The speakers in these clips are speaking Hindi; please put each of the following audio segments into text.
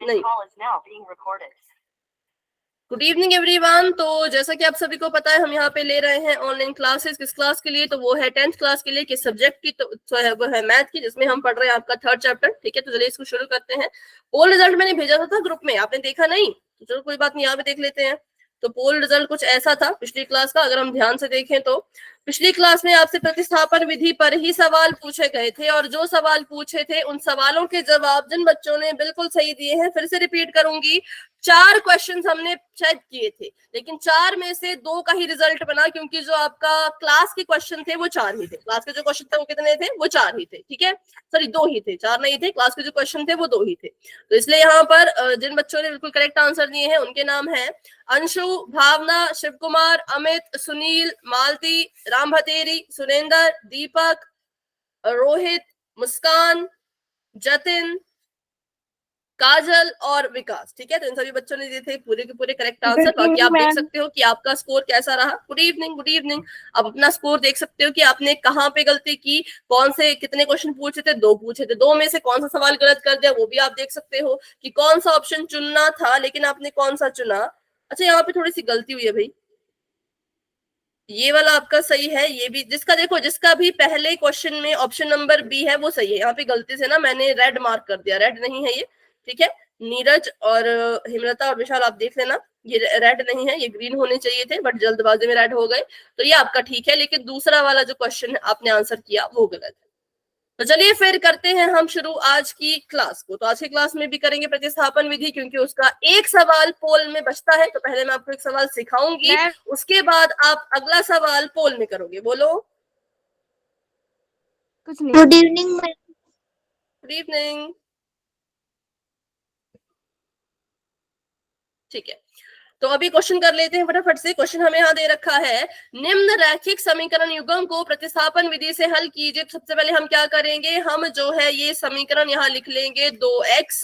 नहीं। Good evening everyone. तो जैसा कि आप सभी को पता है, हम यहाँ पे ले रहे हैं ऑनलाइन क्लासेस। किस क्लास के लिए? तो वो है 10th क्लास के लिए। किस सब्जेक्ट की? तो वो है मैथ की, जिसमें हम पढ़ रहे हैं आपका 3rd चैप्टर। ठीक है, तो चलिए इसको शुरू करते हैं। पोल रिजल्ट मैंने भेजा था ग्रुप में, आपने देखा नहीं? तो चलो कोई बात नहीं, यहाँ पे देख लेते हैं। तो पोल रिजल्ट कुछ ऐसा था पिछली क्लास का। अगर हम ध्यान से देखें तो पिछली क्लास में आपसे प्रतिस्थापन विधि पर ही सवाल पूछे गए थे, और जो सवाल पूछे थे उन सवालों के जवाब जिन बच्चों ने बिल्कुल सही दिए हैं, फिर से रिपीट करूंगी, 4 क्वेश्चंस हमने चेक किए थे, लेकिन 4 में से 2 का ही रिजल्ट बना, क्योंकि जो आपका क्लास के क्वेश्चन थे वो 4 ही थे। क्लास के जो क्वेश्चन थे वो कितने थे? वो 4 ही थे। ठीक है, सॉरी 2 ही थे, 4 नहीं थे। क्लास के जो क्वेश्चन थे वो 2 ही थे। तो इसलिए यहाँ पर जिन बच्चों ने बिल्कुल करेक्ट आंसर दिए हैं उनके नाम है अंशु, भावना, शिव कुमार, अमित, सुनील, मालती, राम भतेरी, सुरेंद्र, दीपक, रोहित, मुस्कान, जतिन, काजल और विकास। ठीक है, तो इन सभी बच्चों ने दिए थे पूरे के पूरे करेक्ट आंसर। बाकी आप देख सकते हो कि आपका स्कोर कैसा रहा। Good evening, good evening. आप अपना स्कोर देख सकते हो कि आपने कहाँ पे गलती की, कौन से कितने क्वेश्चन पूछे थे? 2 पूछे थे, 2 में से कौन सा सवाल गलत कर दिया वो भी आप देख सकते हो, कि कौन सा ऑप्शन चुनना था लेकिन आपने कौन सा चुना। अच्छा, यहाँ पे थोड़ी सी गलती हुई है भाई, ये वाला आपका सही है, ये भी जिसका देखो, जिसका भी पहले क्वेश्चन में ऑप्शन नंबर बी है वो सही है। यहाँ पे गलती से ना मैंने रेड मार्क कर दिया, रेड नहीं है ये। ठीक है, नीरज और हिमलता और विशाल आप देख लेना, ये रेड नहीं है, ये ग्रीन होने चाहिए थे, बट जल्दबाजी में रेड हो गए। तो ये आपका ठीक है, लेकिन दूसरा वाला जो क्वेश्चन आपने आंसर किया वो गलत है। तो चलिए फिर करते हैं हम शुरू आज की क्लास को। तो आज की क्लास में भी करेंगे प्रतिस्थापन विधि, क्योंकि उसका एक सवाल पोल में बचता है। तो पहले मैं आपको एक सवाल सिखाऊंगी, उसके बाद आप अगला सवाल पोल में करोगे। बोलो। कुछ नहीं। Good evening ma'am. Good evening. ठीक है, तो अभी क्वेश्चन कर लेते हैं फटाफट से। क्वेश्चन हमें यहाँ दे रखा है, निम्न रैखिक समीकरण युग्म को प्रतिस्थापन विधि से हल कीजिए। सबसे पहले हम क्या करेंगे, हम जो है ये समीकरण यहाँ लिख लेंगे 2x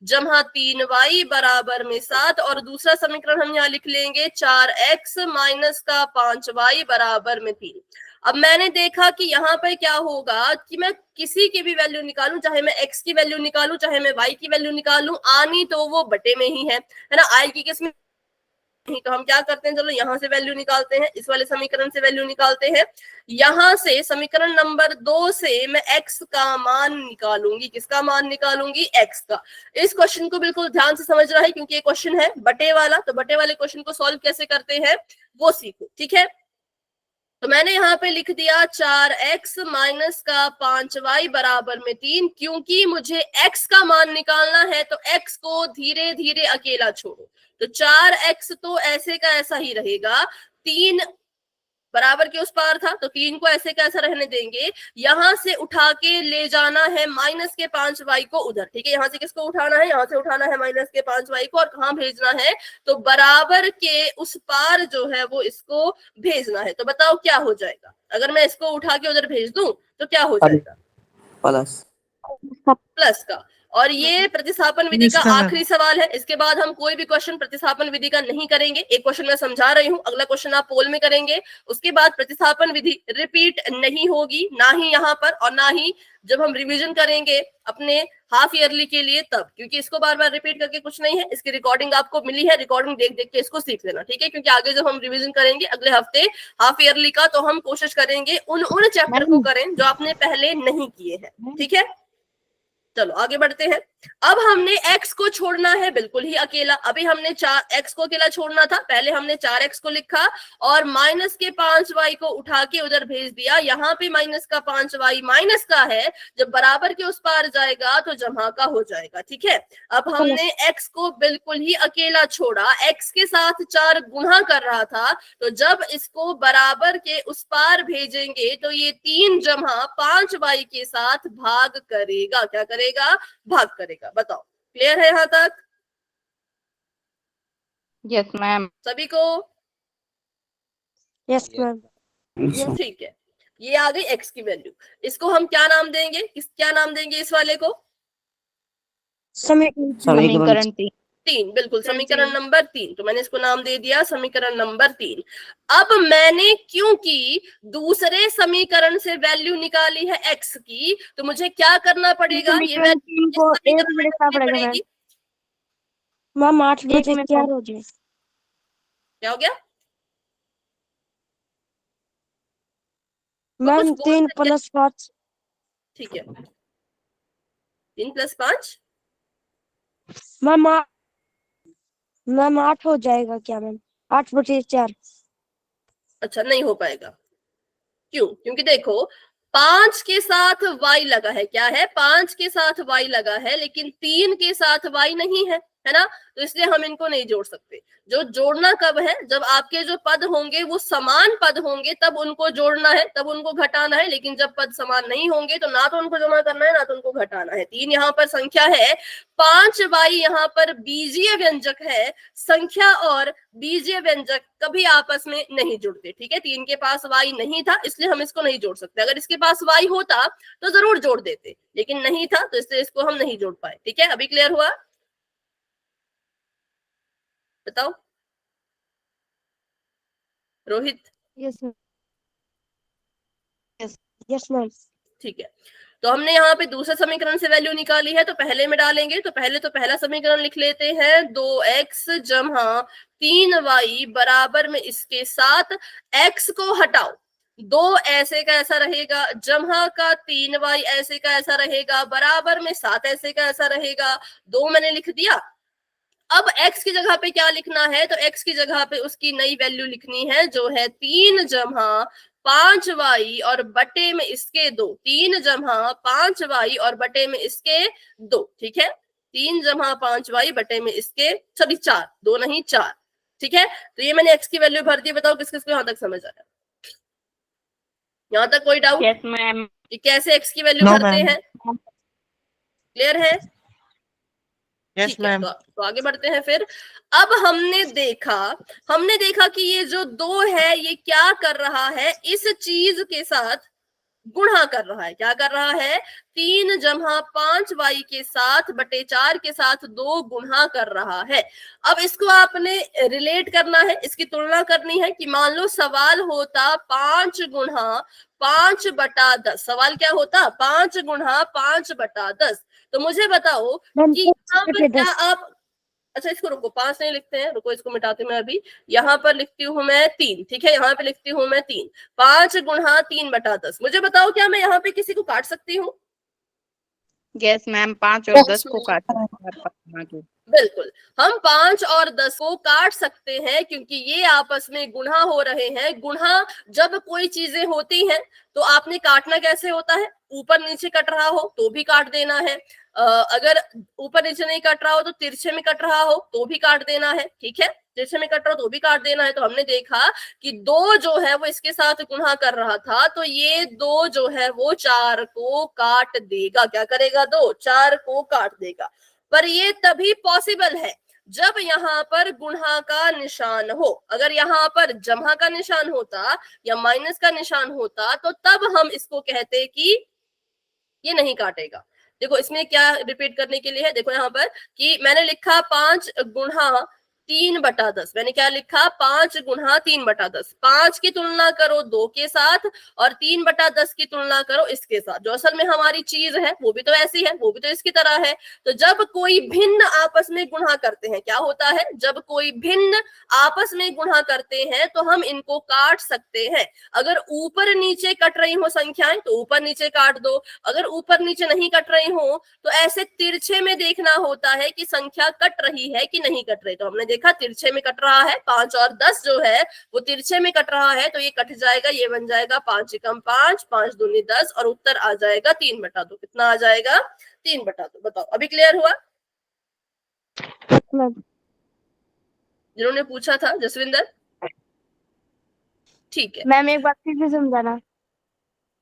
जमा 3y बराबर में 7, और दूसरा समीकरण हम यहाँ लिख लेंगे 4x माइनस का 5y बराबर में 3। अब मैंने देखा कि यहाँ पर क्या होगा कि मैं किसी की भी वैल्यू निकालूं, चाहे मैं x की वैल्यू निकालूं चाहे मैं y की वैल्यू निकालूं, आनी तो वो बटे में ही है ना, आएगी किसमें? तो हम क्या करते हैं, चलो यहाँ से वैल्यू निकालते हैं, इस वाले समीकरण से वैल्यू निकालते हैं। यहाँ से समीकरण नंबर 2 से मैं x का मान निकालूंगी। किसका मान निकालूंगी? x का। इस क्वेश्चन को बिल्कुल ध्यान से समझ रहा है, क्योंकि ये क्वेश्चन है बटे वाला। तो बटे वाले क्वेश्चन को सॉल्व कैसे करते हैं वो सीखो। ठीक है, तो मैंने यहाँ पे लिख दिया 4x माइनस का 5y बराबर में 3। क्योंकि मुझे x का मान निकालना है तो x को धीरे धीरे अकेला छोड़ो। तो 4x तो ऐसे का ऐसा ही रहेगा, 3 बराबर के उस पार था तो 3 को ऐसे कैसा रहने देंगे, यहां से उठा के ले जाना है माइनस के 5y को उधर। ठीक है, यहाँ से किसको उठाना है? यहाँ से उठाना है माइनस के 5y को, और कहाँ भेजना है? तो बराबर के उस पार जो है वो इसको भेजना है। तो बताओ क्या हो जाएगा अगर मैं इसको उठा के उधर भेज दूं, तो क्या हो जाएगा? प्लस का। और ये प्रतिस्थापन विधि का आखिरी सवाल है। इसके बाद हम कोई भी क्वेश्चन प्रतिस्थापन विधि का नहीं करेंगे। एक क्वेश्चन मैं समझा रही हूँ, अगला क्वेश्चन आप पोल में करेंगे। उसके बाद प्रतिस्थापन विधि रिपीट नहीं होगी, ना ही यहाँ पर और ना ही जब हम रिवीजन करेंगे अपने हाफ ईयरली के लिए तब, क्योंकि इसको बार बार रिपीट करके कुछ नहीं है। इसकी रिकॉर्डिंग आपको मिली है, रिकॉर्डिंग देख देख के इसको सीख लेना। ठीक है, क्योंकि आगे जब हम रिवीजन करेंगे अगले हफ्ते हाफ ईयरली का, तो हम कोशिश करेंगे उन चैप्टर को करें जो आपने पहले नहीं किए हैं। ठीक है, चलो आगे बढ़ते हैं। अब हमने x को छोड़ना है बिल्कुल ही अकेला। अभी हमने x को अकेला छोड़ना था, पहले हमने 4x को लिखा और माइनस के 5y को उठा के उधर भेज दिया। यहाँ पे माइनस का 5y माइनस का है, जब बराबर के उस पार जाएगा तो जमा का हो जाएगा। ठीक है, अब हमने x को बिल्कुल ही अकेला छोड़ा, x के साथ 4 गुणा कर रहा था, तो जब इसको बराबर के उस पार भेजेंगे तो ये 3 जमा 5y के साथ भाग करेगा। क्या करेगा? भाग करेगा। बताओ, क्लियर है यहाँ तक? Yes ma'am. सभी को? Yes ma'am. ठीक है, ये आ गई x की वैल्यू। इसको हम क्या नाम देंगे? क्या नाम देंगे इस वाले को? समीकरण 3। बिल्कुल, समीकरण नंबर 3। तो मैंने इसको नाम दे दिया समीकरण नंबर 3। अब मैंने क्योंकि दूसरे समीकरण से वैल्यू निकाली है x की, तो मुझे क्या करना पड़ेगा? ये वैल्यू पड़ेगी। मैम 8 एक बजे मिनट 4 हो जाए। क्या हो गया? वो मैम कुछ बोल 3 रहे थे। + 5। ठीक है, 3 + 5। मैम 8 हो जाएगा क्या मैम? 8 बजे 4। अच्छा, नहीं हो पाएगा। क्यों? क्योंकि देखो 5 के साथ y लगा है, क्या है? 5 के साथ y लगा है, लेकिन 3 के साथ y नहीं है ना? तो इसलिए हम इनको नहीं जोड़ सकते। जो जोड़ना कब है? जब आपके जो पद होंगे वो समान पद होंगे, तब उनको जोड़ना है, तब उनको घटाना है। लेकिन जब पद समान नहीं होंगे तो ना तो उनको जमा करना है, ना तो उनको घटाना है। 3 यहाँ पर संख्या है, 5y यहाँ पर बीजीय व्यंजक है। संख्या और बीजीय व्यंजक कभी आपस में नहीं जुड़ते, ठीक है? 3 के पास y नहीं था, इसलिए हम इसको नहीं जोड़ सकते। अगर इसके पास y होता तो जरूर जोड़ देते, लेकिन नहीं था, तो इसलिए इसको हम नहीं जोड़ पाए। ठीक है, अभी क्लियर हुआ? बताओ Rohit. Yes ma'am. Yes yes ma'am. ठीक है, तो हमने यहाँ पे दूसरे समीकरण से वैल्यू निकाली है, तो पहले में डालेंगे। तो पहले तो पहला समीकरण लिख लेते हैं, 2x जमा 3y बराबर में इसके साथ x को हटाओ। 2 ऐसे का ऐसा रहेगा, जमा का 3y ऐसे का ऐसा रहेगा, बराबर में 7 ऐसे का ऐसा रहेगा। 2 मैंने लिख दिया। अब x की जगह पे क्या लिखना है? तो x की जगह पे उसकी नई वैल्यू लिखनी है, जो है 3 जमा 5y और बटे में इसके 2। 3 जमा 5y और बटे में इसके 2। ठीक है, 3 जमा 5y बटे में इसके 4, 2 नहीं 4। ठीक है, तो ये मैंने x की वैल्यू भर दी। बताओ किस किस को यहां तक समझ आया? यहां तक कोई डाउट यस मैम। कि कैसे x की वैल्यू नो भरते मैम। हैं? क्लियर है? यस ठीक है, मैम। तो आगे बढ़ते हैं फिर। अब हमने देखा कि ये जो 2 है ये क्या कर रहा है? इस चीज के साथ गुणा कर रहा है। क्या कर रहा है? 3 जमा 5y के साथ बटे 4 के साथ 2 गुणा कर रहा है। अब इसको आपने रिलेट करना है, इसकी तुलना करनी है कि मान लो सवाल होता 5 गुणा 5/10। सवाल क्या होता? 5 गुणा 5/10। तो मुझे बताओ मैम कि 5 यहाँ पर बटे क्या 10। आप, अच्छा इसको रुको, 5 नहीं लिखते हैं, रुको इसको मिटाते मैं अभी। यहाँ पर लिखती हूँ मैं 3। ठीक है, यहाँ पे लिखती हूँ मैं 3। 5 गुणा 3/10। मुझे बताओ क्या मैं यहाँ पे किसी को काट सकती हूँ? यस मैम, 5 और 10 को काट सकते। बिल्कुल, हम 5 और 10 को काट सकते हैं, क्योंकि ये आपस में गुणा हो रहे हैं। गुणा जब कोई चीजें होती हैं तो आपने काटना कैसे होता है? ऊपर नीचे कट रहा हो तो भी काट देना है। अगर ऊपर नीचे नहीं कट रहा हो तो तिरछे में कट रहा हो तो भी काट देना है। ठीक है, तिरछे में कट रहा हो तो भी काट देना है। तो हमने देखा कि 2 जो है वो इसके साथ गुणा कर रहा था, तो ये 2 जो है वो 4 को काट देगा। क्या करेगा? 2 4 को काट देगा। पर ये तभी पॉसिबल है जब यहाँ पर गुणा का निशान हो। अगर यहाँ पर जमा का निशान होता या माइनस का निशान होता तो तब हम इसको कहते कि ये नहीं काटेगा। देखो इसमें क्या रिपीट करने के लिए है, देखो यहाँ पर कि मैंने लिखा 5 गुणा 3/10। मैंने क्या लिखा? 5 गुणा 3/10। 5 की तुलना करो 2 के साथ और 3/10 की तुलना करो इसके साथ। जो असल में हमारी चीज है वो भी तो ऐसी है, वो भी तो इसकी तरह है। तो जब कोई भिन्न आपस में गुणा करते हैं, क्या होता है? जब कोई भिन्न आपस में गुणा करते हैं तो हम इनको काट सकते हैं। अगर ऊपर नीचे कट रही हो संख्याएं तो ऊपर नीचे काट दो। अगर ऊपर नीचे नहीं कट रही हो तो ऐसे तिरछे में देखना होता है कि संख्या कट रही है कि नहीं कट रही। तो हमने देखा तिरछे में कट रहा है, 5 और 10 जो है वो तिरछे में कट रहा है, तो ये कट जाएगा। ये बन जाएगा 5 एकम 5, 5 दूनी 10 और उत्तर आ जाएगा 3/2। कितना आ जाएगा? 3/2। बताओ अभी क्लियर हुआ? मैम जिन्होंने पूछा था जसविंदर, ठीक है। मैम एक बार फिर से समझाना।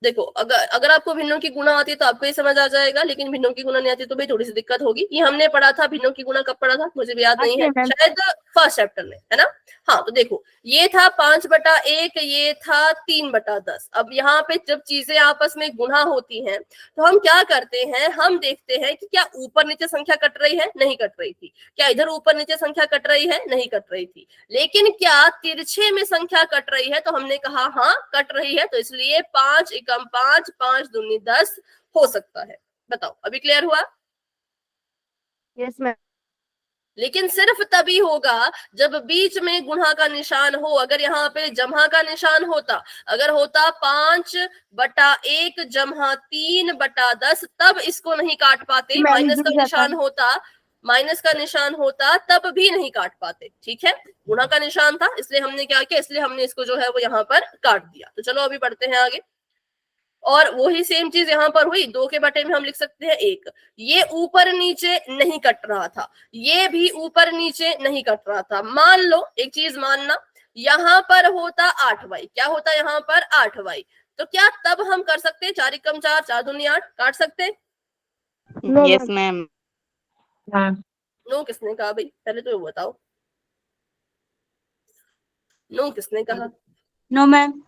देखो अगर अगर आपको भिन्नों की गुणा आती है तो आपको ये समझ आ जाएगा, लेकिन भिन्नों की गुणा नहीं आती तो भाई थोड़ी सी दिक्कत होगी। ये हमने पढ़ा था भिन्नों की गुणा, कब पढ़ा था मुझे भी याद नहीं है, मैम शायद फर्स्ट चैप्टर में, है ना? हाँ, तो देखो ये था 5/1, ये था 3/10। अब यहाँ पे जब चीजें आपस में गुणा होती हैं तो हम क्या करते हैं? हम देखते हैं कि क्या ऊपर नीचे संख्या कट रही है? नहीं कट रही थी। क्या इधर ऊपर नीचे संख्या कट रही है? नहीं कट रही थी। लेकिन क्या तिरछे में संख्या कट रही है? तो हमने कहा हाँ कट रही है, तो इसलिए 5 एकम 5, 5 दूनी 10 हो सकता है। बताओ अभी क्लियर हुआ? Yes ma'am. लेकिन सिर्फ तभी होगा जब बीच में गुणा का निशान हो। अगर यहाँ पे जमा का निशान होता, अगर होता 5/1 जमा 3/10, तब इसको नहीं काट पाते। मैम, माइनस जुड़ का जाता। निशान होता, माइनस का निशान होता तब भी नहीं काट पाते। ठीक है, गुणा का निशान था इसलिए हमने क्या किया, इसलिए हमने इसको जो है वो यहाँ पर काट दिया। तो चलो अभी बढ़ते हैं आगे। और वही सेम चीज यहाँ पर हुई, 2 के बटे में हम लिख सकते हैं 1। ये ऊपर नीचे नहीं कट रहा था, ये भी ऊपर नीचे नहीं कट रहा था। मान लो एक चीज मानना, यहाँ पर होता 8y, क्या होता यहाँ पर 8y, तो क्या तब हम कर सकते हैं 4 एकम 4, 4 दूनी 8, काट सकते हैं? No yes ma'am. नो किसने कहा भाई, पहले तो ये बताओ, नो किसने कहा? No ma'am.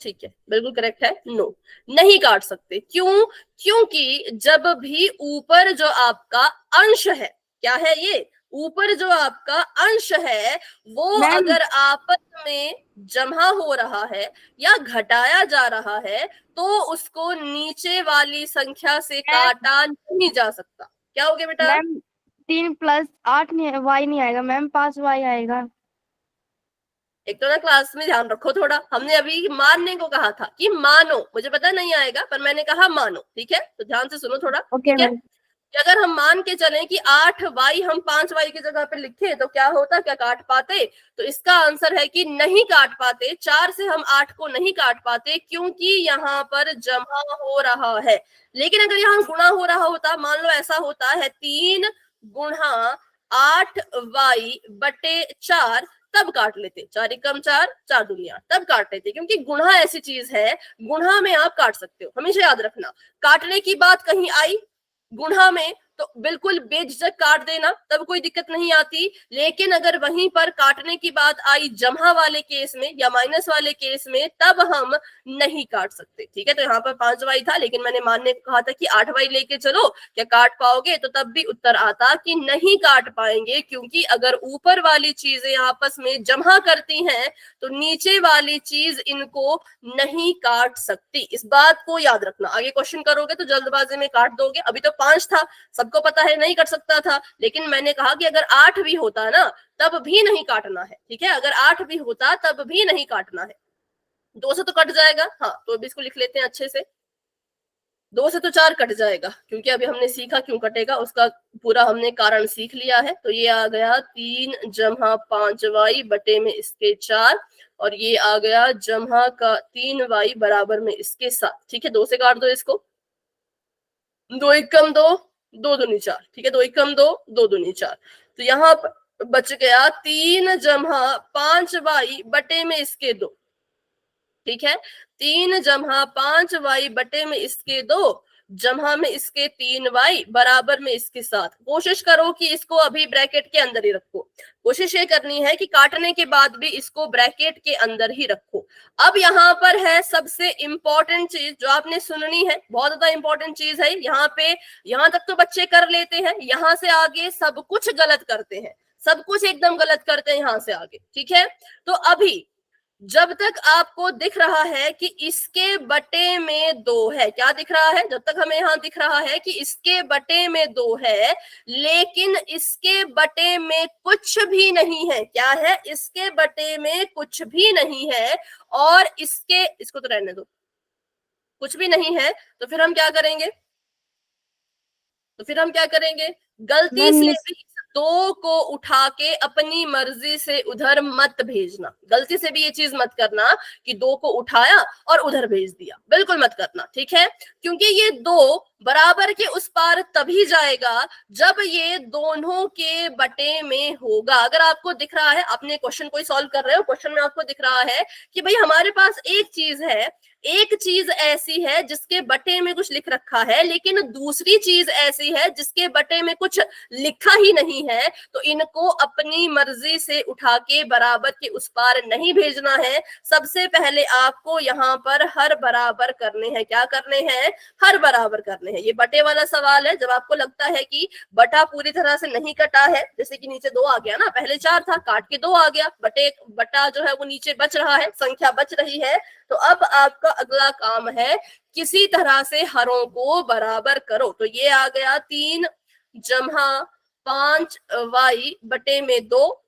ठीक है, बिल्कुल करेक्ट है, नो, नहीं काट सकते। क्यों? क्योंकि जब भी ऊपर जो आपका अंश है, क्या है ये, ऊपर जो आपका अंश है वो मैम। अगर आपस में जमा हो रहा है या घटाया जा रहा है तो उसको नीचे वाली संख्या से काटा नहीं जा सकता। क्या हो गया बेटा? मैम 3 + 8 नहीं, y नहीं आएगा मैम, 5y आएगा। एक तो ना क्लास में ध्यान रखो थोड़ा, हमने अभी मानने को कहा था कि मानो, मुझे पता नहीं आएगा पर मैंने कहा मानो। ठीक है, तो ध्यान से सुनो थोड़ा। ओके ठीक है, मैम। कि अगर हम मान के चलें कि 8y हम 5y की जगह पे लिखे तो क्या होता, क्या काट पाते? तो इसका आंसर है कि नहीं काट पाते। 4 से हम 8 को नहीं काट पाते क्योंकि यहाँ पर जमा हो रहा है। लेकिन अगर यहाँ गुणा हो रहा होता, मान लो ऐसा होता है 3 गुणा 8y/4, तब काट लेते। 4 एकम 4, 4 दूनी 8, तब काट लेते। क्योंकि गुणा ऐसी चीज है, गुणा में आप काट सकते हो, हमेशा याद रखना। काटने की बात कहीं आई गुणा में तो बिल्कुल बेझिझक काट देना, तब कोई दिक्कत नहीं आती। लेकिन अगर वहीं पर काटने की बात आई जमा वाले केस में या माइनस वाले केस में, तब हम नहीं काट सकते। ठीक है, तो यहाँ पर 5y था लेकिन मैंने मानने को कहा था कि 8y लेके चलो, क्या काट पाओगे? तो तब भी उत्तर आता कि नहीं काट पाएंगे, क्योंकि अगर ऊपर वाली चीजें आपस में जमा करती हैं तो नीचे वाली चीज इनको नहीं काट सकती। इस बात को याद रखना। आगे क्वेश्चन करोगे तो जल्दबाजी में काट दोगे। अभी तो 5 था, सबको पता है नहीं कर सकता था, लेकिन मैंने कहा कि अगर 8 भी होता ना तब भी नहीं काटना है। ठीक है, अगर 8 भी होता तब भी नहीं काटना है। 2 से तो कट जाएगा, हाँ, तो अभी इसको लिख लेते हैं अच्छे से। 2 से तो 4 कट जाएगा, क्योंकि अभी हमने सीखा क्यों कटेगा, उसका पूरा हमने कारण सीख लिया है। तो ये आ गया 3 जमा 5y बटे में इसके 4, और ये आ गया जमा का 3y बराबर में इसके 7। ठीक है, 2 से काट दो इसको, 2 एकम 2, 2 दूनी 4। ठीक है, 2 एकम 2, 2 दूनी 4। तो यहाँ पर बच गया 3 जमा 5y बटे में इसके 2। ठीक है, 3 जमा 5y बटे में इसके 2 जमा में इसके 3y बराबर में इसके 7। कोशिश करो कि इसको अभी ब्रैकेट के अंदर ही रखो। कोशिश ये करनी है कि काटने के बाद भी इसको ब्रैकेट के अंदर ही रखो। अब यहाँ पर है सबसे इंपॉर्टेंट चीज जो आपने सुननी है, बहुत ज्यादा इंपॉर्टेंट चीज है। यहाँ पे, यहाँ तक तो बच्चे कर लेते हैं, यहाँ से आगे सब कुछ गलत करते हैं, सब कुछ एकदम गलत करते हैं यहाँ से आगे। ठीक है, तो अभी जब तक आपको दिख रहा है कि इसके बटे में 2 है, क्या दिख रहा है? जब तक हमें यहाँ दिख रहा है कि इसके बटे में 2 है, लेकिन इसके बटे में कुछ भी नहीं है। क्या है? इसके बटे में कुछ भी नहीं है, और इसको तो रहने दो, कुछ भी नहीं है। तो फिर हम क्या करेंगे? गलती से भी 2 को उठा के अपनी मर्जी से उधर मत भेजना। गलती से भी ये चीज मत करना कि 2 को उठाया और उधर भेज दिया, बिल्कुल मत करना। ठीक है, क्योंकि ये 2 बराबर के उस पार तभी जाएगा जब ये दोनों के बटे में होगा। अगर आपको दिख रहा है, आपने क्वेश्चन कोई सॉल्व कर रहे हो, क्वेश्चन में आपको दिख रहा है कि भाई हमारे पास एक चीज है, एक चीज ऐसी है जिसके बटे में कुछ लिख रखा है, लेकिन दूसरी चीज ऐसी है जिसके बटे में कुछ लिखा ही नहीं है, तो इनको अपनी मर्जी से उठा के बराबर के उस पार नहीं भेजना है। सबसे पहले आपको यहाँ पर हर बराबर करने हैं। क्या करने हैं? हर बराबर करने हैं। ये बटे वाला सवाल है। जब आपको लगता है कि बटा पूरी तरह से नहीं कटा है, जैसे कि नीचे 2 आ गया ना, पहले 4 था, काट के 2 आ गया, बटा जो है वो नीचे बच रहा है, संख्या बच रही है, तो अब आपका अगला काम है किसी तरह से हरों को बराबर करो। तो ये आ गया 3 जमा 5y बटे में 2,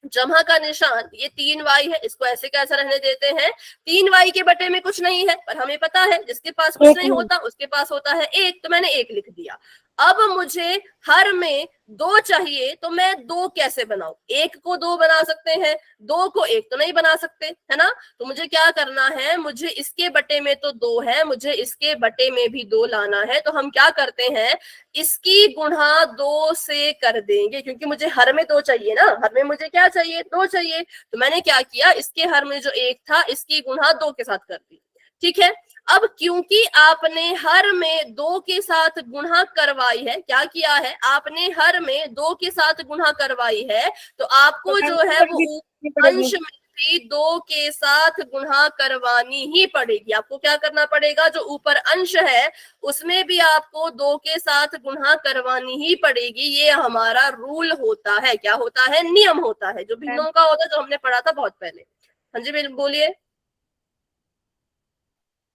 जमा का निशान ये 3y है, इसको ऐसे कैसे रहने देते हैं, 3y के बटे में कुछ नहीं है, पर हमें पता है जिसके पास कुछ नहीं होता उसके पास होता है 1, तो मैंने 1 लिख दिया। अब मुझे हर में 2 चाहिए, तो मैं 2 कैसे बनाऊं, 1 को 2 बना सकते हैं, 2 को 1 तो नहीं बना सकते, है ना। तो मुझे क्या करना है, मुझे इसके बटे में तो 2 है, मुझे इसके बटे में भी 2 लाना है। तो हम क्या करते हैं, इसकी गुणा 2 से कर देंगे, क्योंकि मुझे हर में 2 चाहिए ना, हर में मुझे क्या चाहिए, 2 चाहिए। तो मैंने क्या किया, इसके हर में जो 1 था इसकी गुणा 2 के साथ कर दी, ठीक है। अब क्योंकि आपने हर में 2 के साथ गुणा करवाई है, क्या किया है, आपने हर में 2 के साथ गुणा करवाई है, तो आपको जो है वो अंश में भी 2 के साथ गुणा करवानी ही पड़ेगी। आपको क्या करना पड़ेगा, जो ऊपर अंश है उसमें भी आपको 2 के साथ गुणा करवानी ही पड़ेगी। ये हमारा रूल होता है, क्या होता है, नियम होता है, जो भिन्नों का होता है, जो हमने पढ़ा था बहुत पहले। हाँ जी बोलिए।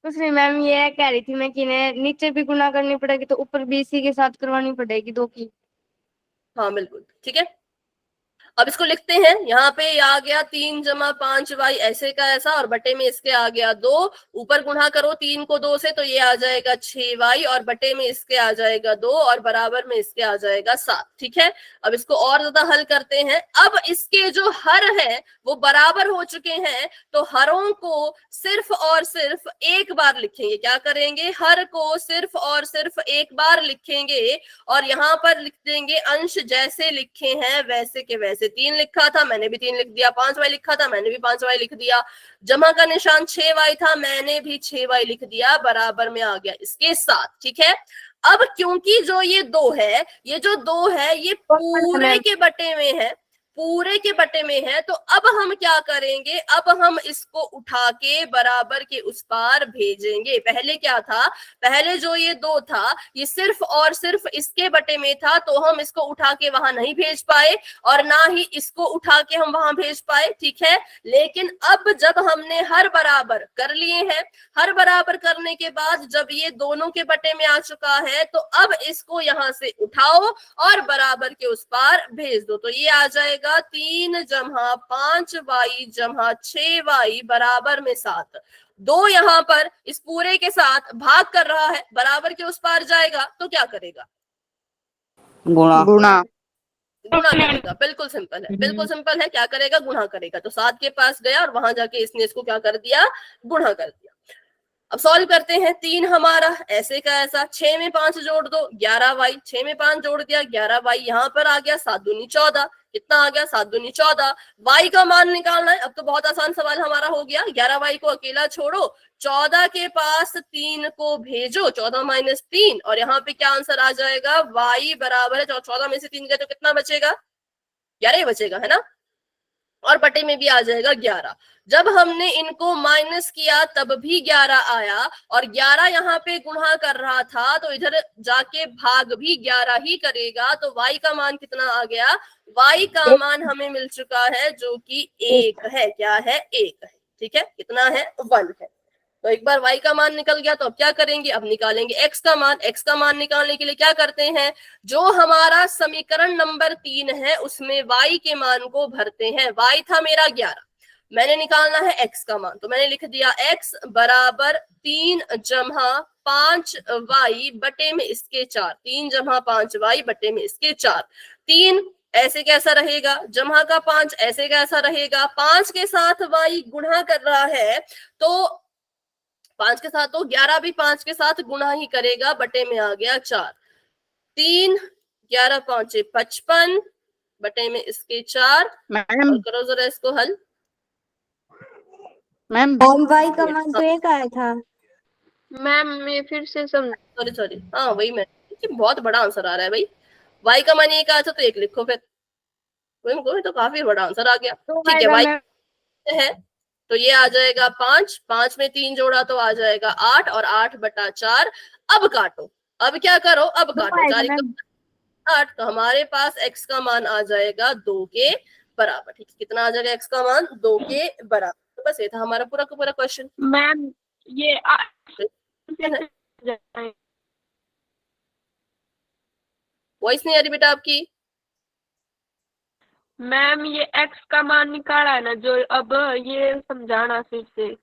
कुछ नहीं मैम, ये कह रही थी मैं कि नीचे भी गुना करनी पड़ेगी तो ऊपर भी इसी के साथ करवानी पड़ेगी 2 की। हाँ बिल्कुल ठीक है। अब इसको लिखते हैं, यहाँ पे आ गया 3 जमा 5y ऐसे का ऐसा, और बटे में इसके आ गया 2, ऊपर गुणा करो 3 को 2 से, तो ये आ जाएगा 6y, और बटे में इसके आ जाएगा 2, और बराबर में इसके आ जाएगा 7, ठीक है। अब इसको और ज्यादा हल करते हैं। अब इसके जो हर है वो बराबर हो चुके हैं, तो हरों को सिर्फ और सिर्फ एक बार लिखेंगे। क्या करेंगे, हर को सिर्फ और सिर्फ एक बार लिखेंगे, और यहाँ पर लिख देंगे अंश जैसे लिखे हैं वैसे के वैसे। 3 लिखा था मैंने भी 3 लिख दिया, 5y लिखा था मैंने भी 5y लिख दिया, जमा का निशान 6y था मैंने भी 6y लिख दिया, बराबर में आ गया इसके साथ, ठीक है। अब क्योंकि जो ये 2 है, ये जो 2 है ये पूरे के बटे में है, पूरे के बटे में है, तो अब हम क्या करेंगे, अब हम इसको उठा के बराबर के उस पार भेजेंगे। पहले क्या था, पहले जो ये 2 था ये सिर्फ और सिर्फ इसके बटे में था, तो हम इसको उठा के वहां नहीं भेज पाए, और ना ही इसको उठा के हम वहां भेज पाए, ठीक है। लेकिन अब जब हमने हर बराबर कर लिए हैं, हर बराबर करने के बाद जब ये दोनों के बटे में आ चुका है, तो अब इसको यहां से उठाओ और बराबर के उस पार भेज दो। तो ये आ जाएगा 3 जमा 5y जमा 6y बराबर में 7। 2 यहाँ पर इस पूरे के साथ भाग कर रहा है, बराबर के उस पार जाएगा तो क्या करेगा, गुणा गुणा गुणा करेगा। बिल्कुल सिंपल है, बिल्कुल सिंपल है, क्या करेगा, गुणा करेगा। तो 7 के पास गया और वहां जाके इसने इसको क्या कर दिया, गुणा कर दिया। अब सॉल्व करते हैं, 3 हमारा ऐसे का ऐसा, 6 में 5 जोड़ दो 11y, 6 में 5 जोड़ दिया 11y, यहाँ पर आ गया 7 दूनी 14, कितना आ गया 7 दूनी 14। y का मान निकालना है, अब तो बहुत आसान सवाल हमारा हो गया, 11y को अकेला छोड़ो, 14 के पास 3 को भेजो, 14 माइनस 3, और यहाँ पे क्या आंसर आ जाएगा, y बराबर है 14 में से 3 गए तो कितना बचेगा, 11 बचेगा, है ना, और बटे में भी आ जाएगा 11। जब हमने इनको माइनस किया तब भी 11 आया, और 11 यहाँ पे गुणा कर रहा था, तो इधर जाके भाग भी 11 ही करेगा। तो y का मान कितना आ गया, y का मान हमें मिल चुका है जो कि 1 है, क्या है, 1 है, ठीक है, कितना है, 1 है। तो एक बार y का मान निकल गया, तो अब क्या करेंगे, अब निकालेंगे x का मान। x का मान निकालने के लिए क्या करते हैं, जो हमारा समीकरण नंबर 3 है उसमें y के मान को भरते हैं। y था मेरा 11, मैंने निकालना है x का मान, तो मैंने लिख दिया x बराबर 3 जमा 5y बटे में इसके 4, 3 जमा 5y बटे में इसके 4। 3 ऐसे कैसा रहेगा, जमा का 5 ऐसे कैसा रहेगा, 5 के साथ y गुणा कर रहा है, तो 5 के साथ, तो 11 भी 5 के साथ गुणा ही करेगा, बटे में आ गया 4। 3 11 5 55 बटे में इसके 4, मैम और करो जरा इसको हल। मैम वाई का मान तो 1 आया था मैम मैं फिर से सॉरी सॉरी, हाँ वही मैं, बहुत बड़ा आंसर आ रहा है भाई, y का मान 1 आया था तो 1 लिखो, फिर वही तो काफी बड़ा आंसर आ गया, ठीक है। y है तो ये आ जाएगा 5, 5 में 3 जोड़ा तो आ जाएगा 8, और 8 बटा 4। अब काटो, अब क्या करो, अब काटो, 4 8, तो हमारे पास x का मान आ जाएगा 2 के बराबर, ठीक है, कितना आ जाएगा x का मान, 2 के बराबर। तो बस ये था हमारा पूरा का पूरा क्वेश्चन। मैम ये वॉइस नहीं आ रही बेटा आपकी। मैम ये x का मान निकाला है ना, जो अब ये समझाना फिर से।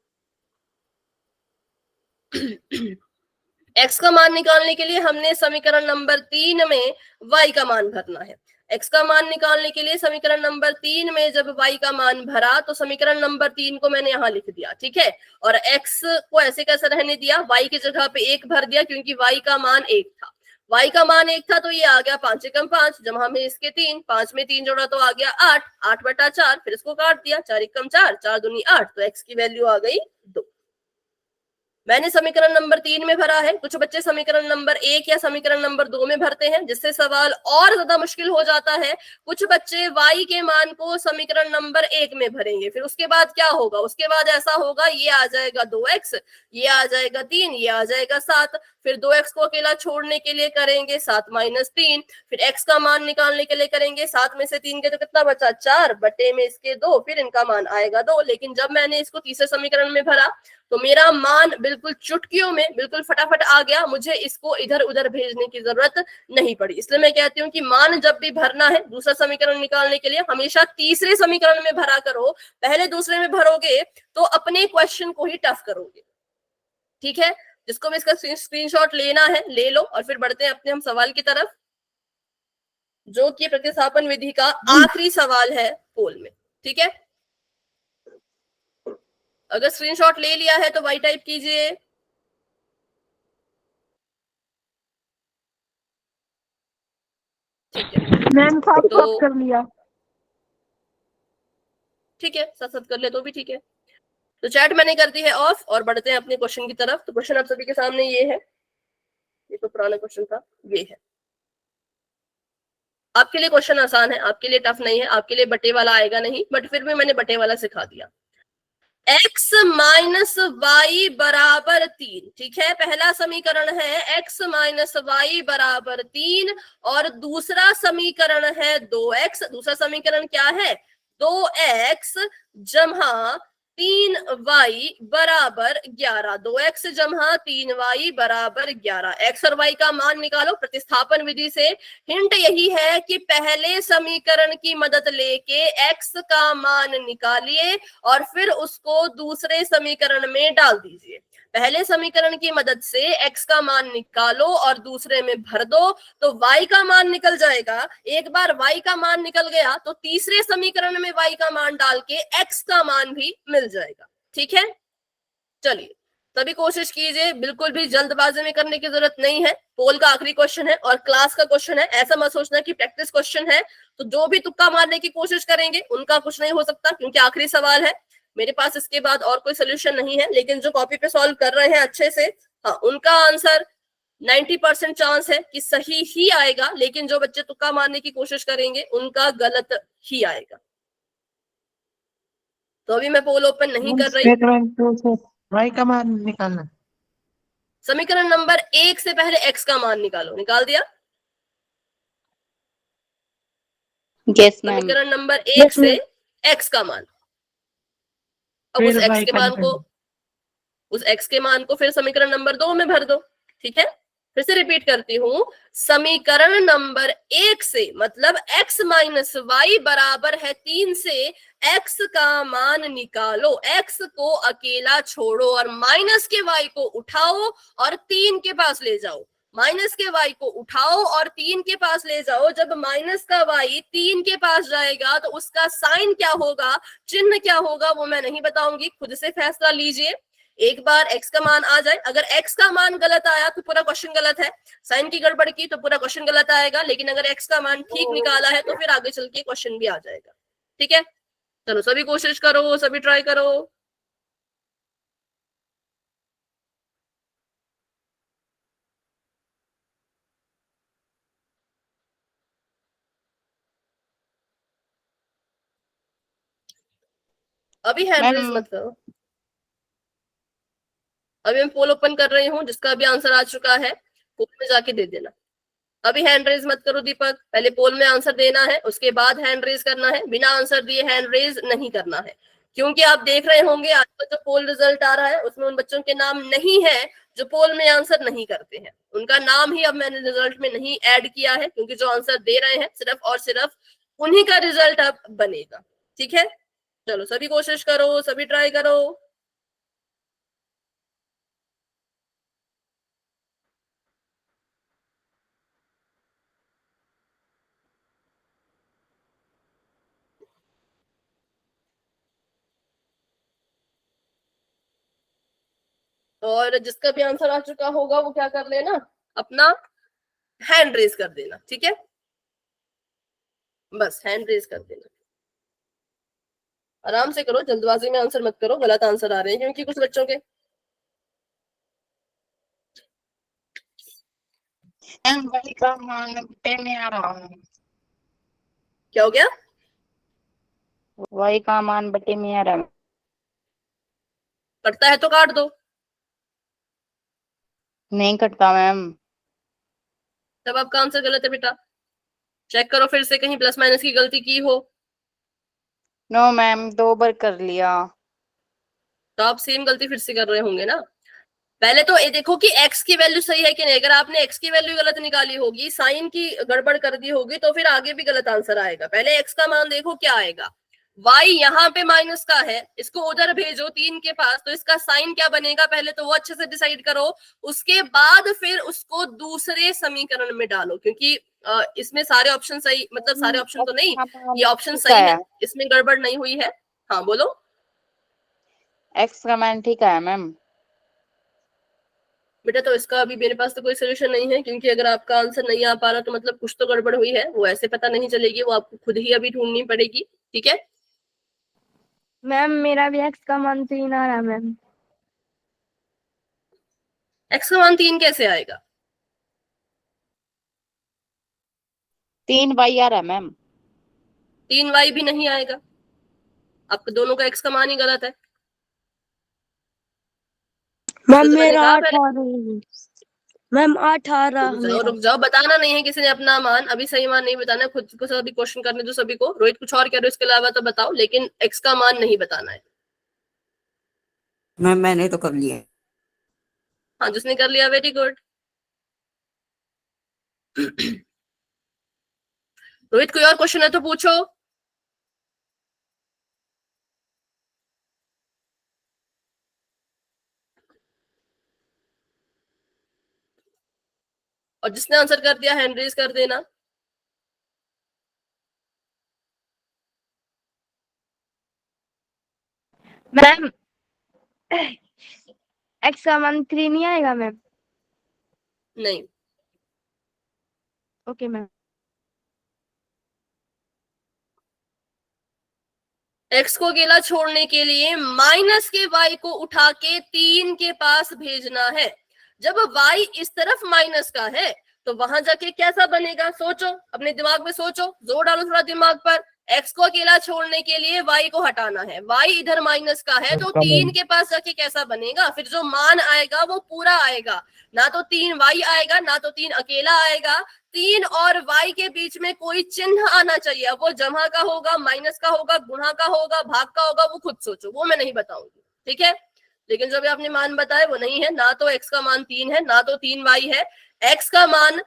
x का मान निकालने के लिए हमने समीकरण नंबर 3 में y का मान भरना है। x का मान निकालने के लिए समीकरण नंबर 3 में जब y का मान भरा तो समीकरण नंबर 3 को मैंने यहाँ लिख दिया, ठीक है। और x को ऐसे कैसे रहने दिया, y की जगह पे 1 भर दिया, क्योंकि y का मान 1 था। y का मान 1 था तो ये आ गया 5 एकम 5, जमा में इसके 3, 5 में 3 जोड़ा तो आ गया 8, 8/4, फिर इसको काट दिया, 4 एकम 4, 4 दूनी 8, तो x की वैल्यू आ गई 2। मैंने समीकरण नंबर 3 में भरा है। कुछ बच्चे समीकरण नंबर 1 या समीकरण नंबर 2 में भरते हैं, जिससे सवाल और ज्यादा मुश्किल हो जाता है। कुछ बच्चे y के मान को समीकरण नंबर 1 में भरेंगे, फिर उसके बाद क्या होगा, उसके बाद ऐसा होगा, ये आ जाएगा 2x, ये आ जाएगा 3, ये आ जाएगा 7, फिर 2x को अकेला छोड़ने के लिए करेंगे 7 - 3, फिर x का मान निकालने के लिए करेंगे 7 में से 3 के तो कितना बचा 4 बटे में इसके 2, फिर इनका मान आएगा 2। लेकिन जब मैंने इसको तीसरे समीकरण में भरा तो मेरा मान बिल्कुल चुटकियों में बिल्कुल फटाफट आ गया, मुझे इसको इधर उधर भेजने की जरूरत नहीं पड़ी। इसलिए मैं कहती हूँ कि मान जब भी भरना है दूसरा समीकरण निकालने के लिए हमेशा तीसरे समीकरण में भरा करो। पहले दूसरे में भरोगे तो अपने क्वेश्चन को ही टफ करोगे, ठीक है। जिसको भी इसका स्क्रीनशॉट लेना है ले लो, और फिर बढ़ते हैं अपने हम सवाल की तरफ, जो कि प्रतिस्थापन विधि का आखिरी सवाल है पोल में, ठीक है। अगर स्क्रीनशॉट ले लिया है तो वाई टाइप कीजिए। ठीक है मैम साथ तो कर लिया। ठीक है, साथ साथ कर ले तो भी ठीक है। तो चैट मैंने कर दी है ऑफ, और बढ़ते हैं अपने क्वेश्चन की तरफ। तो क्वेश्चन आप सभी के सामने ये है, ये तो पुराना क्वेश्चन था, ये है। आपके लिए क्वेश्चन आसान है, आपके लिए टफ नहीं है, आपके लिए बटे वाला आएगा नहीं, बट फिर भी मैंने बटे वाला सिखा दिया। x माइनस वाई बराबर 3, ठीक है। पहला समीकरण है x माइनस वाई बराबर 3, और दूसरा समीकरण है 2x। दूसरा समीकरण क्या है, 2x जमा 3y बराबर 11, 2x जमा 3y बराबर 11। x और y का मान निकालो प्रतिस्थापन विधि से। हिंट यही है कि पहले समीकरण की मदद लेके x का मान निकालिए और फिर उसको दूसरे समीकरण में डाल दीजिए। पहले समीकरण की मदद से x का मान निकालो और दूसरे में भर दो तो y का मान निकल जाएगा। एक बार y का मान निकल गया तो तीसरे समीकरण में y का मान डाल के x का मान भी मिल जाएगा, ठीक है। चलिए तभी कोशिश कीजिए, बिल्कुल भी जल्दबाजी में करने की जरूरत नहीं है। पोल का आखिरी क्वेश्चन है और क्लास का क्वेश्चन है, ऐसा मत सोचना कि प्रैक्टिस क्वेश्चन है तो जो भी तुक्का मारने की कोशिश करेंगे उनका कुछ नहीं हो सकता, क्योंकि आखिरी सवाल है। मेरे पास इसके बाद और कोई सोल्यूशन नहीं है, लेकिन जो कॉपी पे सॉल्व कर रहे हैं अच्छे से, हाँ, उनका आंसर 90% चांस है कि सही ही आएगा, लेकिन जो बच्चे तुक्का मारने की कोशिश करेंगे उनका गलत ही आएगा। तो अभी मैं पोल ओपन नहीं कर रही। y का मान निकालना। समीकरण नंबर 1 से पहले x का मान निकालो। निकाल दिया? Yes ma'am. समीकरण नंबर 1 से x का मान, अब उस x के मान को, उस x के मान को फिर समीकरण नंबर 2 में भर दो, ठीक है। फिर से रिपीट करती हूँ, समीकरण नंबर 1 से मतलब x माइनस वाई बराबर है 3 से x का मान निकालो, x को अकेला छोड़ो और माइनस के y को उठाओ और 3 के पास ले जाओ। माइनस के y को उठाओ और 3 के पास ले जाओ। जब माइनस का y 3 के पास जाएगा तो उसका साइन क्या होगा, चिन्ह क्या होगा, वो मैं नहीं बताऊंगी, खुद से फैसला लीजिए। एक बार x का मान आ जाए, अगर x का मान गलत आया तो पूरा क्वेश्चन गलत है, साइन की गड़बड़ की तो पूरा क्वेश्चन गलत आएगा, लेकिन अगर x का मान ठीक निकाला है तो फिर आगे चल के क्वेश्चन भी आ जाएगा, ठीक है। चलो सभी कोशिश करो, सभी ट्राई करो। अभी हैंड रेज मत करो, अभी मैं पोल ओपन कर रही हूँ, जिसका भी आंसर आ चुका है पोल में जाके दे देना। अभी हैंड रेज मत करो दीपक, पहले पोल में आंसर देना है, उसके बाद हैंड रेज करना है। बिना आंसर दिए हैंड रेज नहीं करना है, क्योंकि आप देख रहे होंगे आजकल जो पोल रिजल्ट आ रहा है उसमें उन बच्चों के नाम नहीं है जो पोल में आंसर नहीं करते हैं। उनका नाम ही अब मैंने रिजल्ट में नहीं ऐड किया है, क्योंकि जो आंसर दे रहे हैं सिर्फ और सिर्फ उन्हीं का रिजल्ट अब बनेगा। ठीक है, चलो सभी कोशिश करो, सभी ट्राई करो। और जिसका भी आंसर आ चुका होगा वो क्या कर लेना, अपना हैंड रेज कर देना। ठीक है, बस हैंड रेज कर देना, आराम से करो, जल्दबाजी में आंसर मत करो, गलत आंसर आ रहे हैं क्योंकि कुछ बच्चों के। मैम वही का मान बटे में आ रहा हूँ। क्या हो गया? वही का मान बटे में आ रहा है। कटता है तो काट दो। नहीं कटता मैम। तब आपका आंसर गलत है बेटा, चेक करो फिर से कहीं प्लस माइनस की गलती की हो। नो मैम 2 बार कर लिया। तो आप सेम गलती फिर से कर रहे होंगे ना। पहले तो ये देखो कि x की वैल्यू सही है कि नहीं। अगर आपने x की वैल्यू गलत निकाली होगी, साइन की गड़बड़ कर दी होगी, तो फिर आगे भी गलत आंसर आएगा। पहले x का मान देखो क्या आएगा। y यहाँ पे माइनस का है, इसको उधर भेजो 3 के पास, तो इसका साइन क्या बनेगा पहले तो वो अच्छे से डिसाइड करो। उसके बाद फिर उसको दूसरे समीकरण में डालो, क्योंकि इसमें सारे ऑप्शन सही, मतलब सारे ऑप्शन तो नहीं, ये ऑप्शन ठीक सही है, है। इसमें गड़बड़ नहीं हुई है। हाँ बोलो। एक्स का मान ठीक है मैम। बेटा तो इसका अभी मेरे पास तो कोई सोल्यूशन नहीं है, क्योंकि अगर आपका आंसर नहीं आ पा रहा तो मतलब कुछ तो गड़बड़ हुई है, वो ऐसे पता नहीं चलेगी, वो आपको खुद ही अभी ढूंढनी पड़ेगी। ठीक है, मैम मेरा भी एक्स का मान 3 आ रहा है मैम। एक्स का मान 3 कैसे आएगा? 3 y आ रहा है मैम। 3y भी नहीं आएगा, आपका दोनों का एक्स का मान ही गलत है। मैम तो मैंने मेरा कहा 8 पहले, आ रहा है। मैम 8 आ रहा है मेरा। रुक जाओ, बताना नहीं है किसी ने अपना मान, अभी सही मान नहीं बताना है, खुद को सभी क्वेश्चन करने दो सभी को। रोहित कुछ और कह रहे हो इसके अलावा तो बताओ, लेकिन एक्स का मान नहीं बताना है। मैंने तो कर लिया। हाँ, जिसने कर लिया वेरी गुड। रोहित कोई और क्वेश्चन है तो पूछो। और जिसने आंसर कर दिया हैंड रेज कर देना। मैम एक्स का मान 3 नहीं आएगा मैम? नहीं, ओके मैम। एक्स को अकेला छोड़ने के लिए माइनस के y को उठा के 3 के पास भेजना है। जब y इस तरफ माइनस का है तो वहां जाके कैसा बनेगा, सोचो, अपने दिमाग में सोचो, जोर डालो थोड़ा दिमाग पर। x को अकेला छोड़ने के लिए y को हटाना है, y इधर माइनस का है, तो 3 के पास जाके कैसा बनेगा, फिर जो मान आएगा वो पूरा आएगा, ना तो 3y आएगा ना तो 3 अकेला आएगा। 3 और y के बीच में कोई चिन्ह आना चाहिए, अब वो जमा का होगा, माइनस का होगा, गुणा का होगा, भाग का होगा, वो खुद सोचो, वो मैं नहीं बताऊंगी। ठीक है, लेकिन जो भी आपने मान बताए वो नहीं है, ना तो x का मान 3 है ना तो 3y है। x का मान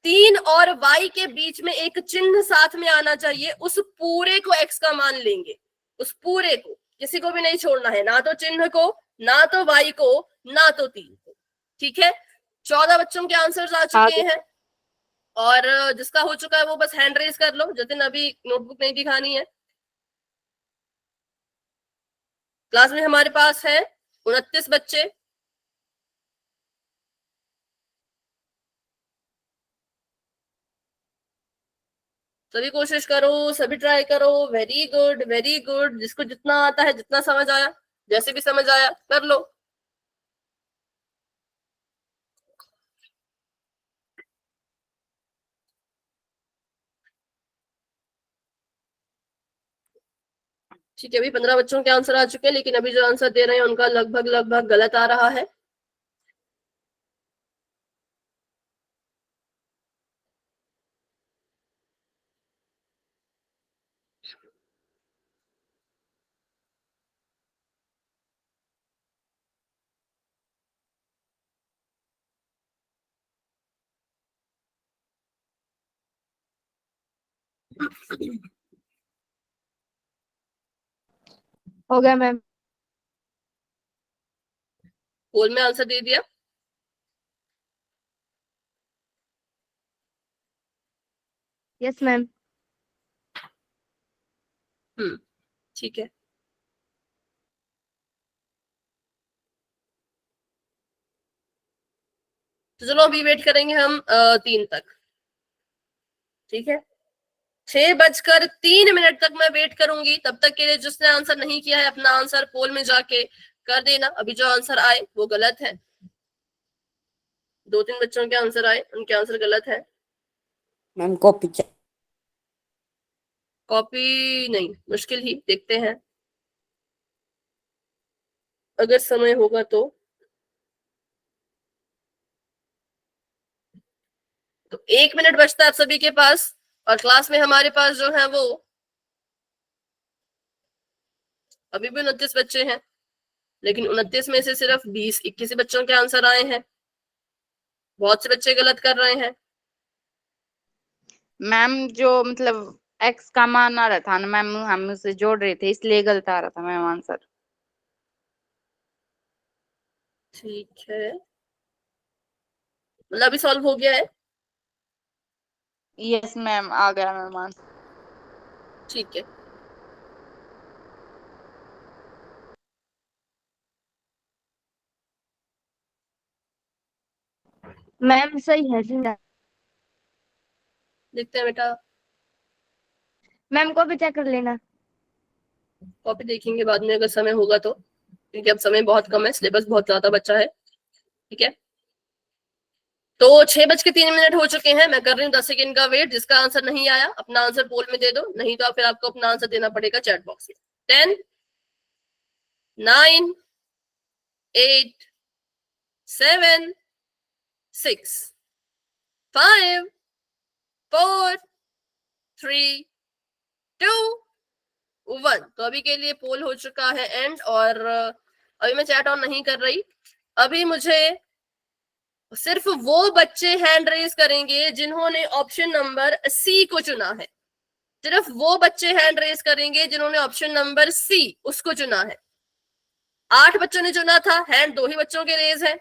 3 और y के बीच में एक चिन्ह साथ में आना चाहिए, उस पूरे को x का मान लेंगे, उस पूरे को, किसी को भी नहीं छोड़ना है, ना तो चिन्ह को, ना तो y को, ना तो 3 को। ठीक है, 14 बच्चों के आंसर्स आ चुके हैं, और जिसका हो चुका है वो बस हैंड रेज कर लो। जतिन अभी नोटबुक नहीं दिखानी है। क्लास में हमारे पास है 29 बच्चे। सभी कोशिश करो, सभी ट्राई करो, वेरी गुड वेरी गुड। जिसको जितना आता है, जितना समझ आया, जैसे भी समझ आया कर लो। ठीक है, अभी 15 बच्चों के आंसर आ चुके हैं, लेकिन अभी जो आंसर दे रहे हैं उनका लगभग लगभग गलत आ रहा है। हो गया मैम। पोल में आंसर दे दिया? Yes ma'am. ठीक है। तो चलो अभी वेट करेंगे हम 3 तक, ठीक है। 6:03 तक मैं वेट करूंगी। तब तक के लिए जिसने आंसर नहीं किया है अपना आंसर पोल में जाके कर देना। अभी जो आंसर आए वो गलत है। 2-3 बच्चों के आंसर आए, उनके आंसर गलत है। मैम कॉपी कॉपी नहीं, मुश्किल ही, देखते हैं अगर समय होगा तो। 1 मिनट बचता है आप सभी के पास, और क्लास में हमारे पास जो है वो अभी भी 29 बच्चे हैं, लेकिन 29 में से सिर्फ 20-21 बच्चों के आंसर आए हैं। बहुत से बच्चे गलत कर रहे हैं। मैम जो मतलब x का मान आ रहा था ना मैम, हम उसे जोड़ रहे थे इसलिए गलत आ रहा था मैम आंसर। ठीक है, मतलब अभी सॉल्व हो गया है? यस मैम, आ गया मैम आंसर। ठीक है। मैम सही है जी। देखते हैं बेटा, मैम को भी चेक कर लेना। कॉपी देखेंगे बाद में अगर समय होगा तो, क्योंकि अब समय बहुत कम है, सिलेबस बहुत ज्यादा बच्चा है, ठीक है। तो 6:03 हो चुके हैं। मैं कर रही हूँ 10 सेकेंड का वेट। जिसका आंसर नहीं आया अपना आंसर पोल में दे दो, नहीं तो फिर आपको अपना आंसर देना पड़ेगा चैट बॉक्स में। 10, 9, 8, 7, 6, 5, 4, 3, 2, 1। तो अभी के लिए पोल हो चुका है एंड, और अभी मैं चैट ऑन नहीं कर रही। अभी मुझे सिर्फ वो बच्चे हैंड रेज करेंगे जिन्होंने ऑप्शन नंबर सी को चुना है। सिर्फ वो बच्चे हैंड रेज करेंगे जिन्होंने ऑप्शन नंबर सी उसको चुना है। 8 बच्चों ने चुना था, हैंड 2 ही बच्चों के रेज है।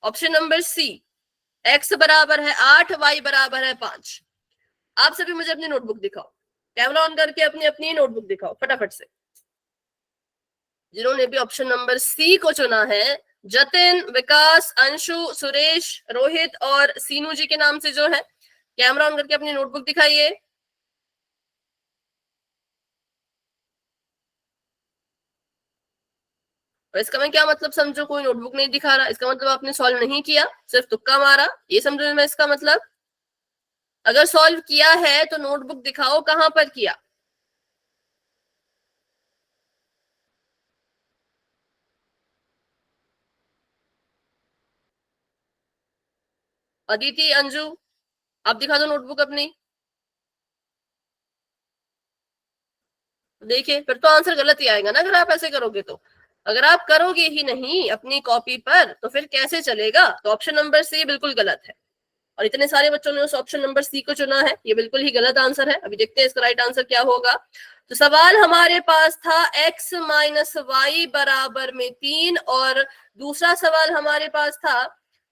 ऑप्शन नंबर सी, x बराबर है 8, y बराबर है 5। आप सभी मुझे अपनी नोटबुक दिखाओ, कैमरा ऑन करके अपनी अपनी नोटबुक दिखाओ फटाफट से। जिन्होंने भी ऑप्शन नंबर सी को चुना है, जतिन, विकास, अंशु, सुरेश, रोहित और सीनू जी के नाम से जो है, कैमरा ऑन करके अपनी नोटबुक दिखाइए। और इसका मैं क्या मतलब समझो, कोई नोटबुक नहीं दिखा रहा, इसका मतलब आपने सॉल्व नहीं किया, सिर्फ तुक्का मारा, ये समझो मैं इसका मतलब। अगर सॉल्व किया है तो नोटबुक दिखाओ कहां पर किया। अदिति, अंजू, आप दिखा दो नोटबुक अपनी। देखिए फिर तो आंसर गलत ही आएगा ना अगर आप ऐसे करोगे तो। अगर आप करोगे ही नहीं अपनी कॉपी पर तो फिर कैसे चलेगा। तो ऑप्शन नंबर सी बिल्कुल गलत है, और इतने सारे बच्चों ने उस ऑप्शन नंबर सी को चुना है, ये बिल्कुल ही गलत आंसर है। अभी देखते हैं इसका राइट आंसर क्या होगा। तो सवाल हमारे पास था x माइनस वाई बराबर में 3, और दूसरा सवाल हमारे पास था,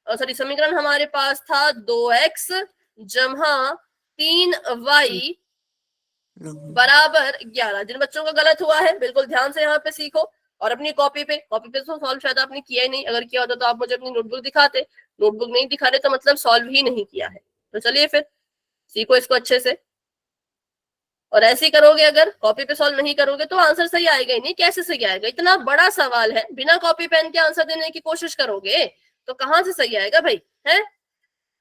सॉरी समीकरण हमारे पास था 2x जमा 3y बराबर 11। जिन बच्चों का गलत हुआ है बिल्कुल ध्यान से यहाँ पे सीखो, और अपनी कॉपी पे तो सॉल्व शायद आपने किया ही नहीं, अगर किया होता तो आप मुझे अपनी नोटबुक दिखाते। नोटबुक नहीं दिखा रहे तो मतलब सॉल्व ही नहीं किया है। तो चलिए फिर सीखो इसको अच्छे से, और ऐसे ही करोगे। अगर कॉपी पे सॉल्व नहीं करोगे तो आंसर सही आएगा ही नहीं। कैसे सही आएगा, इतना बड़ा सवाल है, बिना कॉपी पेन के आंसर देने की कोशिश करोगे तो कहाँ से सही आएगा भाई, है।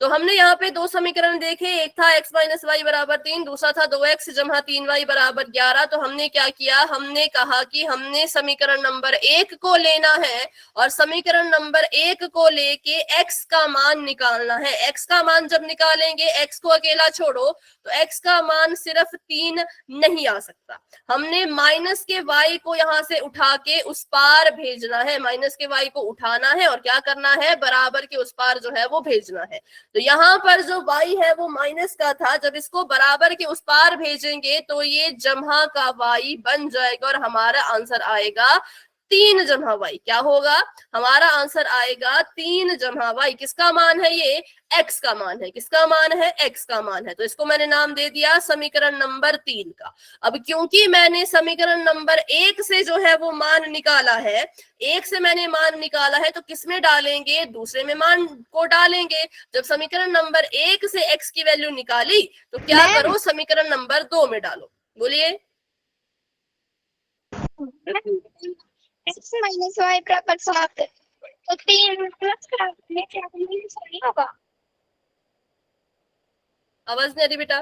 तो हमने यहाँ पे 2 समीकरण देखे, एक था x माइनस वाई बराबर 3, दूसरा था 2x जमा 3y बराबर 11। तो हमने क्या किया, हमने कहा कि हमने समीकरण नंबर 1 को लेना है, और समीकरण नंबर 1 को लेके x का मान निकालना है। x का मान जब निकालेंगे, x को अकेला छोड़ो तो x का मान सिर्फ 3 नहीं आ सकता। हमने माइनस के y को यहाँ से उठा के उस पार भेजना है, माइनस के y को उठाना है और क्या करना है, बराबर के उस पार जो है वो भेजना है। तो यहाँ पर जो y है वो माइनस का था, जब इसको बराबर के उस पार भेजेंगे तो ये जमा का y बन जाएगा और हमारा आंसर आएगा 3 जमा y। क्या होगा? हमारा आंसर आएगा 3 जमा y। किसका मान है ये? x का मान है। किसका मान है? x का मान है। तो इसको मैंने नाम दे दिया समीकरण नंबर 3 का। अब क्योंकि मैंने समीकरण नंबर 1 से जो है वो मान निकाला है, 1 से मैंने मान निकाला है, तो किसमें डालेंगे? दूसरे में मान को डालेंगे। जब समीकरण नंबर 1 से x की वैल्यू निकाली तो क्या करो? समीकरण नंबर 2 में डालो। बोलिए। x माइनस वाई बराबर 7 तो 3 प्लस करने के लिए सही होगा। आवाज नहीं आ रही बेटा?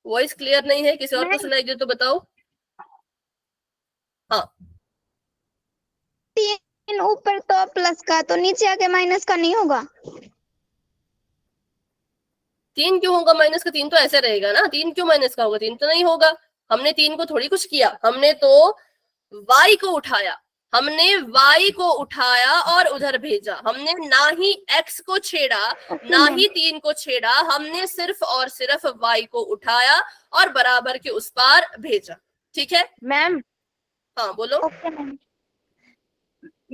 वॉइस क्लियर नहीं है, किसी और को सुनाई दे तो बताओ। हाँ, 3 ऊपर तो प्लस का, तो नीचे आके माइनस का नहीं होगा। 3 क्यों होगा माइनस का? 3 तो ऐसे रहेगा ना। 3 क्यों माइनस का होगा? 3 तो नहीं होगा। हमने 3 को थोड़ी कुछ किया, हमने तो y को उठाया। हमने y को उठाया और उधर भेजा। हमने ना ही x को छेड़ा ना ही 3 को छेड़ा, हमने सिर्फ और सिर्फ y को उठाया और बराबर के उस पार भेजा। ठीक है मैम? हाँ बोलो। Okay ma'am.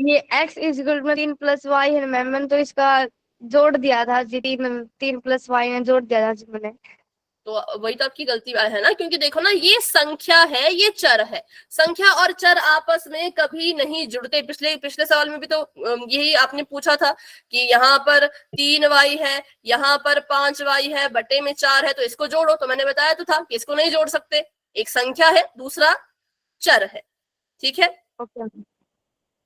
ये x is equal to 3 plus y है मैम, मैंने तो इसका जोड़ दिया था जी। 3 प्लस वाई में जोड़ दिया था जी मैंने। तो वही तो आपकी गलती है ना, क्योंकि देखो ना, ये संख्या है, ये चर है। संख्या और चर आपस में कभी नहीं जुड़ते। पिछले सवाल में भी तो यही आपने पूछा था कि यहाँ पर 3y है, यहाँ पर 5y है, बटे में 4 है, तो इसको जोड़ो। तो मैंने बताया तो था कि इसको नहीं जोड़ सकते। एक संख्या है, दूसरा चर है। ठीक है, ओके,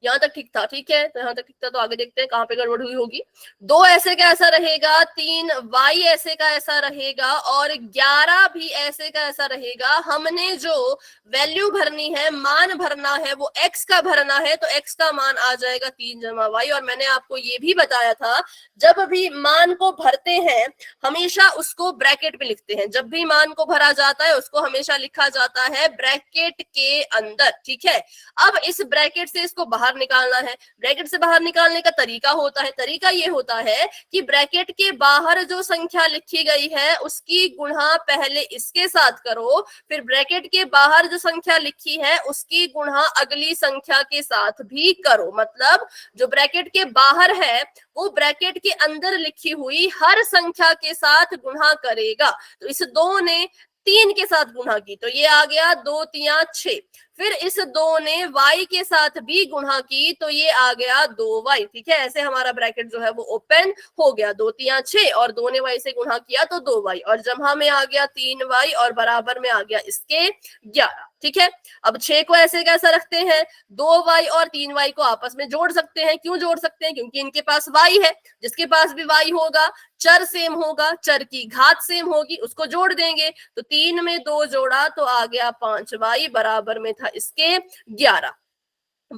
यहाँ तक ठीक था। ठीक है, तो यहाँ तक ठीक था। तो आगे देखते हैं कहाँ पे गड़बड़ हुई होगी। 2 ऐसे का ऐसा रहेगा, 3y ऐसे का ऐसा रहेगा और 11 भी ऐसे का ऐसा रहेगा। हमने जो वैल्यू भरनी है, मान भरना है, वो x का भरना है, तो x का मान आ जाएगा 3 जमा y। और मैंने आपको ये भी बताया था, जब भी मान को भरते हैं हमेशा उसको ब्रैकेट में लिखते हैं। जब भी मान को भरा जाता है उसको हमेशा लिखा जाता है ब्रैकेट के अंदर। ठीक है, अब इस ब्रैकेट से इसको बाहर निकालना है। ब्रैकेट से बाहर निकालने का तरीका होता है, तरीका ये होता है कि ब्रैकेट के बाहर जो संख्या लिखी गई है उसकी गुणा पहले इसके साथ करो, फिर ब्रैकेट के बाहर जो संख्या लिखी है उसकी गुणा अगली संख्या के साथ भी करो। मतलब जो ब्रैकेट के बाहर है वो ब्रैकेट के अंदर लिखी हुई हर संख्या के साथ गुणा करेगा। तो इस 2 ने 3 के साथ गुणा की तो ये आ गया 2 3 6। फिर इस 2 ने y के साथ भी गुणा की तो ये आ गया 2y। ठीक है, ऐसे हमारा ब्रैकेट जो है वो ओपन हो गया। 2 3 6 और 2 ने y से गुणा किया तो 2y और जमा में आ गया 3y और बराबर में आ गया इसके 11। ठीक है, अब 6 को ऐसे कैसा रखते हैं? 2y और 3y को आपस में जोड़ सकते हैं। क्यों जोड़ सकते हैं? क्योंकि इनके पास y है। जिसके पास भी y होगा, चर सेम होगा, चर की घात सेम होगी, उसको जोड़ देंगे। तो 3 में 2 जोड़ा तो आ गया 5y, बराबर में था इसके 11।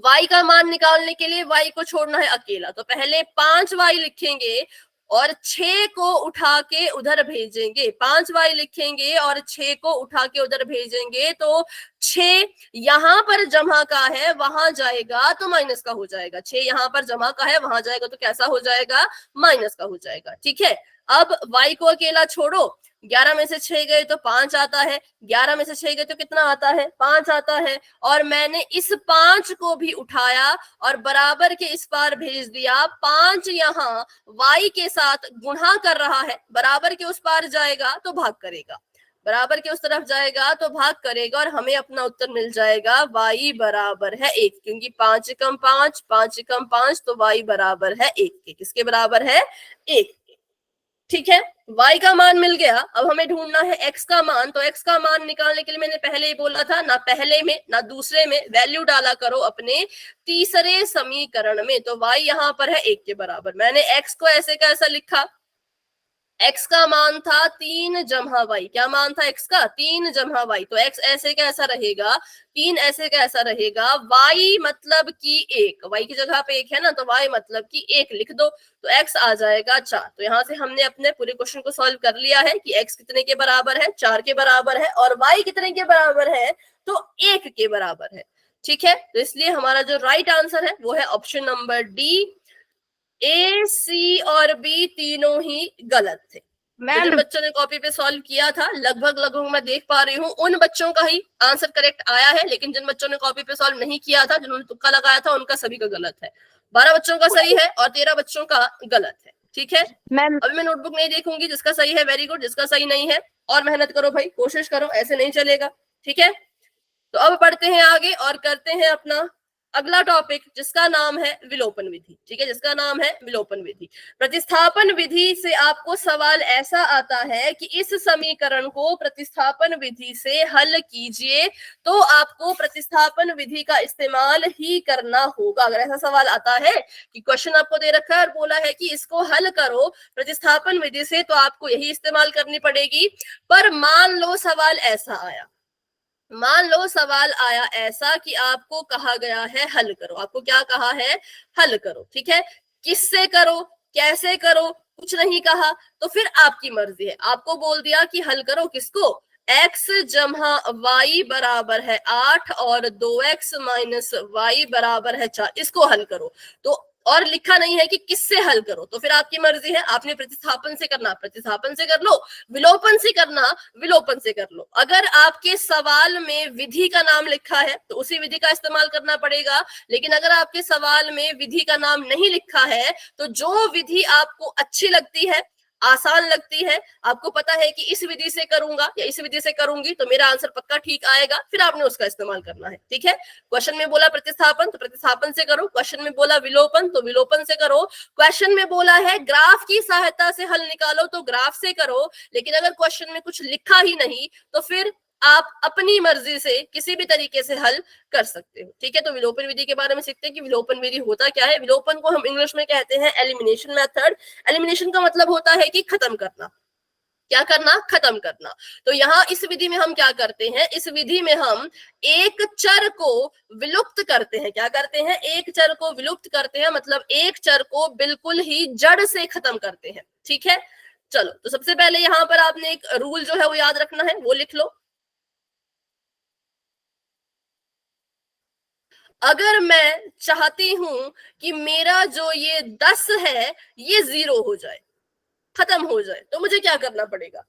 y का मान निकालने के लिए y को छोड़ना है अकेला, तो पहले 5y लिखेंगे और 6 को उठा के उधर भेजेंगे। 5y लिखेंगे और 6 को उठा के उधर भेजेंगे तो 6 यहाँ पर जमा का है, वहां जाएगा तो माइनस का हो जाएगा। 6 यहाँ पर जमा का है, वहां जाएगा तो कैसा हो जाएगा? माइनस का हो जाएगा। ठीक है, अब y को अकेला छोड़ो। 11 में से 6 गए तो 5 आता है, 11 में से 6 गए तो कितना आता है? 5 आता है। और मैंने इस 5 को भी उठाया और बराबर के इस पार भेज दिया। 5 यहाँ y के साथ गुणा कर रहा है, बराबर के उस पार जाएगा तो भाग करेगा, बराबर के उस तरफ जाएगा तो भाग करेगा और हमें अपना उत्तर मिल जाएगा y बराबर है 1। क्योंकि 5 कम 5 5 कम 5 तो y बराबर है 1 के। किसके बराबर है? 1 के। ठीक है, y का मान मिल गया। अब हमें ढूंढना है x का मान। तो x का मान निकालने के लिए मैंने पहले ही बोला था, ना पहले में ना दूसरे में वैल्यू डाला करो अपने तीसरे समीकरण में। तो y यहाँ पर है 1 के बराबर। मैंने x को ऐसे का ऐसा लिखा, x का मान था 3 जमा y। क्या मान था x का? 3 जमा y। तो x ऐसे का ऐसा रहेगा, 3 ऐसे का ऐसा रहेगा। y मतलब कि 1, y की जगह पे 1 है ना, तो y मतलब कि 1 लिख दो तो x आ जाएगा 4। तो यहाँ से हमने अपने पूरे क्वेश्चन को सॉल्व कर लिया है कि x कितने के बराबर है? 4 के बराबर है। और y कितने के बराबर है? तो 1 के बराबर है। ठीक है, तो इसलिए हमारा जो राइट आंसर है वो है ऑप्शन नंबर डी। ए, सी और बी तीनों ही गलत थे। तो जिन बच्चों ने कॉपी पे सॉल्व किया था लगभग मैं देख पा रही हूँ उन बच्चों का ही आंसर करेक्ट आया है, लेकिन जिन बच्चों ने कॉपी पे सॉल्व नहीं किया था, जिन्होंने तुक्का लगाया था, उनका सभी का गलत है। 12 बच्चों का सही है और 13 बच्चों का गलत है। ठीक है, मैम अभी मैं नोटबुक नहीं देखूंगी, जिसका सही है वेरी गुड, जिसका सही नहीं है और मेहनत करो भाई, कोशिश करो, ऐसे नहीं चलेगा। ठीक है, तो अब बढ़ते हैं आगे और करते हैं अपना अगला टॉपिक, जिसका नाम है विलोपन विधि। ठीक है, जिसका नाम है विलोपन विधि। प्रतिस्थापन विधि से आपको सवाल ऐसा आता है कि इस समीकरण को प्रतिस्थापन विधि से हल कीजिए, तो आपको प्रतिस्थापन विधि का इस्तेमाल ही करना होगा। अगर ऐसा सवाल आता है कि क्वेश्चन आपको दे रखा है और बोला है कि इसको हल करो प्रतिस्थापन विधि से, तो आपको यही इस्तेमाल करनी पड़ेगी। पर मान लो सवाल ऐसा आया, मान लो सवाल आया ऐसा कि आपको कहा गया है हल करो, आपको क्या कहा है, हल करो। ठीक है, किससे करो, कैसे करो, कुछ नहीं कहा, तो फिर आपकी मर्जी है। आपको बोल दिया कि हल करो किसको, x जमा y बराबर है 8 और 2x माइनस y बराबर है 4, इसको हल करो। तो और लिखा नहीं है कि किससे हल करो, तो फिर आपकी मर्जी है। आपने प्रतिस्थापन से करना प्रतिस्थापन से कर लो, विलोपन से करना विलोपन से कर लो। अगर आपके सवाल में विधि का नाम लिखा है तो उसी विधि का इस्तेमाल करना पड़ेगा, लेकिन अगर आपके सवाल में विधि का नाम नहीं लिखा है तो जो विधि आपको अच्छी लगती है, आसान लगती है, आपको पता है कि इस विधि से करूंगा या इस विधि से करूंगी तो मेरा आंसर पक्का ठीक आएगा, फिर आपने उसका इस्तेमाल करना है। ठीक है, क्वेश्चन में बोला प्रतिस्थापन तो प्रतिस्थापन से करो, क्वेश्चन में बोला विलोपन तो विलोपन से करो, क्वेश्चन में बोला है ग्राफ की सहायता से हल निकालो तो ग्राफ से करो, लेकिन अगर क्वेश्चन में कुछ लिखा ही नहीं तो फिर आप अपनी मर्जी से किसी भी तरीके से हल कर सकते हो। ठीक है, तो विलोपन विधि के बारे में सीखते हैं कि विलोपन विधि होता क्या है। विलोपन को हम इंग्लिश में कहते हैं एलिमिनेशन मेथड। एलिमिनेशन का मतलब होता है कि खत्म करना। क्या करना, खत्म करना। तो यहाँ इस विधि में हम क्या करते हैं, इस विधि में हम एक चर को विलुप्त करते हैं। क्या करते हैं, एक चर को विलुप्त करते हैं, मतलब एक चर को बिल्कुल ही जड़ से खत्म करते हैं। ठीक है, चलो, तो सबसे पहले यहाँ पर आपने एक रूल जो है वो याद रखना है, वो लिख लो। अगर मैं चाहती हूं कि मेरा जो ये 10 है ये 0 हो जाए, खत्म हो जाए, तो मुझे क्या करना पड़ेगा,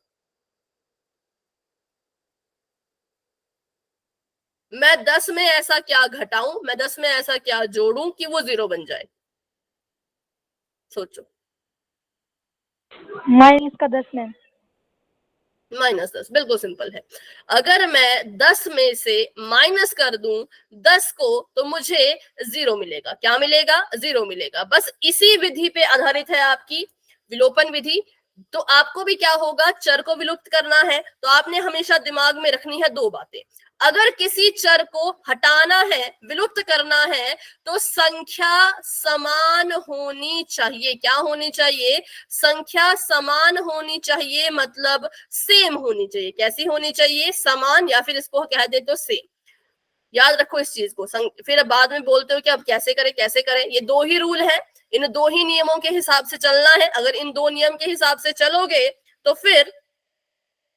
मैं 10 में ऐसा क्या घटाऊं, मैं 10 में ऐसा क्या जोड़ूं कि वो 0 बन जाए, सोचो। -10 मैम। -10, बिल्कुल सिंपल है। अगर मैं 10 में से माइनस कर दूं 10 को तो मुझे 0 मिलेगा। क्या मिलेगा, 0 मिलेगा। बस इसी विधि पे आधारित है आपकी विलोपन विधि। तो आपको भी क्या होगा, चर को विलुप्त करना है तो आपने हमेशा दिमाग में रखनी है दो बातें। अगर किसी चर को हटाना है, विलुप्त करना है, तो संख्या समान होनी चाहिए। क्या होनी चाहिए, संख्या समान होनी चाहिए, मतलब सेम होनी चाहिए। कैसी होनी चाहिए, समान, या फिर इसको कह दे तो सेम। याद रखो इस चीज को। फिर बाद में बोलते हो कि अब कैसे करें कैसे करें। ये दो ही रूल है, इन दो ही नियमों के हिसाब से चलना है। अगर इन दो नियम के हिसाब से चलोगे तो फिर,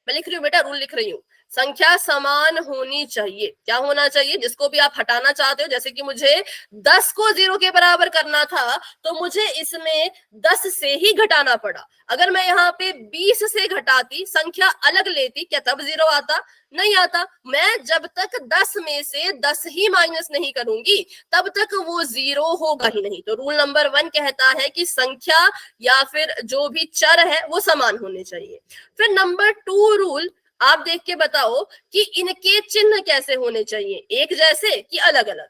मैं लिख रही हूँ बेटा, रूल लिख रही हूँ, संख्या समान होनी चाहिए। क्या होना चाहिए, जिसको भी आप हटाना चाहते हो, जैसे कि मुझे 10 को 0 के बराबर करना था तो मुझे इसमें 10 से ही घटाना पड़ा। अगर मैं यहाँ पे 20 से घटाती, संख्या अलग लेती, क्या तब 0 आता, नहीं आता। मैं जब तक 10 में से 10 ही माइनस नहीं करूंगी तब तक वो 0 होगा ही नहीं। तो रूल नंबर 1 कहता है कि संख्या या फिर जो भी चर है वो समान होने चाहिए। फिर नंबर 2 रूल आप देख के बताओ कि इनके चिन्ह कैसे होने चाहिए, एक जैसे कि अलग अलग,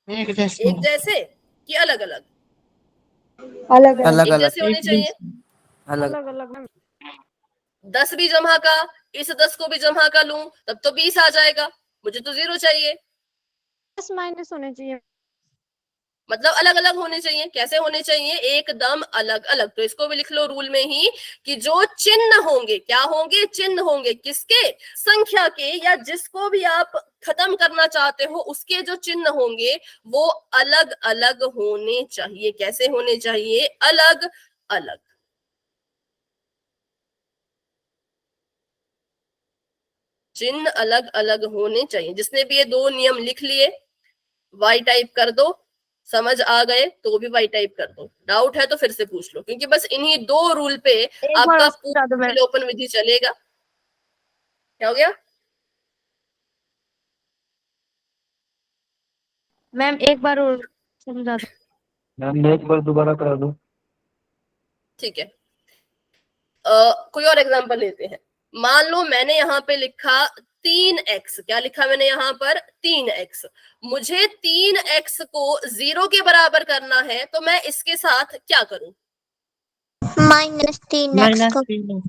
एक जैसे एक जैसे कि अलग अलग, अलग अलग एक अलग जैसे होने चाहिए। अलग अलग 10 भी जमा का, इस 10 को भी जमा का लूं तब तो 20 आ जाएगा, मुझे तो 0 चाहिए। प्लस माइनस होने चाहिए। मतलब अलग अलग होने चाहिए। कैसे होने चाहिए, एकदम अलग अलग। तो इसको भी लिख लो रूल में ही कि जो चिन्ह होंगे, क्या होंगे, चिन्ह होंगे, किसके, संख्या के, या जिसको भी आप खत्म करना चाहते हो उसके जो चिन्ह होंगे वो अलग अलग होने चाहिए। कैसे होने चाहिए, अलग अलग। चिन्ह अलग अलग होने चाहिए। जिसने भी ये दो नियम लिख लिए वाई टाइप कर दो, समझ आ गए तो भी वाई टाइप कर दो, डाउट है तो फिर से पूछ लो, क्योंकि बस इन्हीं दो रूल पे एक बार आपका और समझा दो पूरा मैम। विलोपन विधि चलेगा। क्या हो गया? मैम एक बार और समझा दो। मैम एक बार दोबारा करा दो। ठीक है, कोई और एग्जांपल लेते हैं। मान लो मैंने यहाँ पे लिखा 3x, क्या लिखा मैंने यहाँ पर 3x, मुझे 3x को 0 के बराबर करना है, तो मैं इसके साथ क्या करूं? -3x को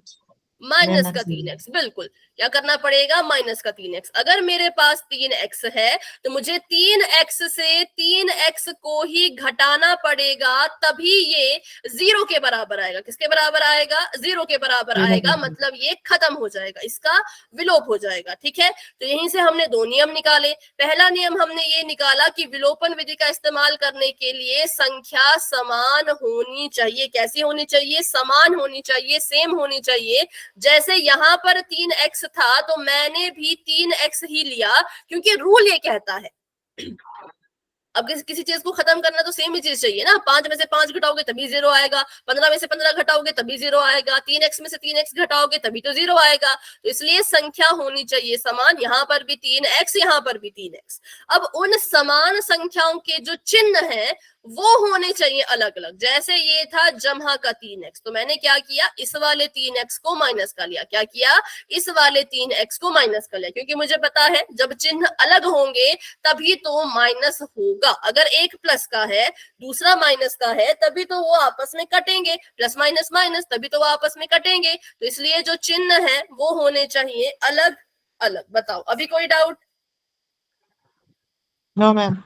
माइनस का 3x, बिल्कुल। क्या करना पड़ेगा? माइनस का 3x। अगर मेरे पास 3x है तो मुझे 3x से 3x को ही घटाना पड़ेगा, तभी ये 0 के बराबर आएगा। किसके बराबर आएगा? 0 के बराबर आएगा, मतलब ये खत्म हो जाएगा, इसका विलोप हो जाएगा। ठीक है, तो यहीं से हमने दो नियम निकाले। पहला नियम हमने ये निकाला कि विलोपन विधि का इस्तेमाल करने के लिए संख्या समान होनी चाहिए। कैसी होनी चाहिए? समान होनी चाहिए, सेम होनी चाहिए। जैसे यहाँ पर 3x था तो मैंने भी 3x ही लिया, क्योंकि रूल ये कहता है। अब किसी चीज को खत्म करना तो सेम ही चीज चाहिए ना। 5 में से 5 घटाओगे तभी 0 आएगा, 15 में से 15 घटाओगे तभी 0 आएगा, 3x में से 3x घटाओगे तभी तो 0 आएगा। तो इसलिए संख्या होनी चाहिए समान। यहाँ पर भी 3x, यहाँ पर भी 3x। अब उन समान संख्याओं के जो चिन्ह हैं वो होने चाहिए अलग अलग। जैसे ये था जमहा का 3x, तो मैंने क्या किया? इस वाले 3x को माइनस का लिया। क्या किया? इस वाले 3x को माइनस का लिया, क्योंकि मुझे पता है जब चिन्ह अलग होंगे तभी तो माइनस होगा। अगर एक प्लस का है दूसरा माइनस का है तभी तो वो आपस में कटेंगे, प्लस माइनस माइनस, तभी तो वो आपस में कटेंगे। तो इसलिए जो चिन्ह है वो होने चाहिए अलग अलग। बताओ, अभी कोई डाउट? No ma'am.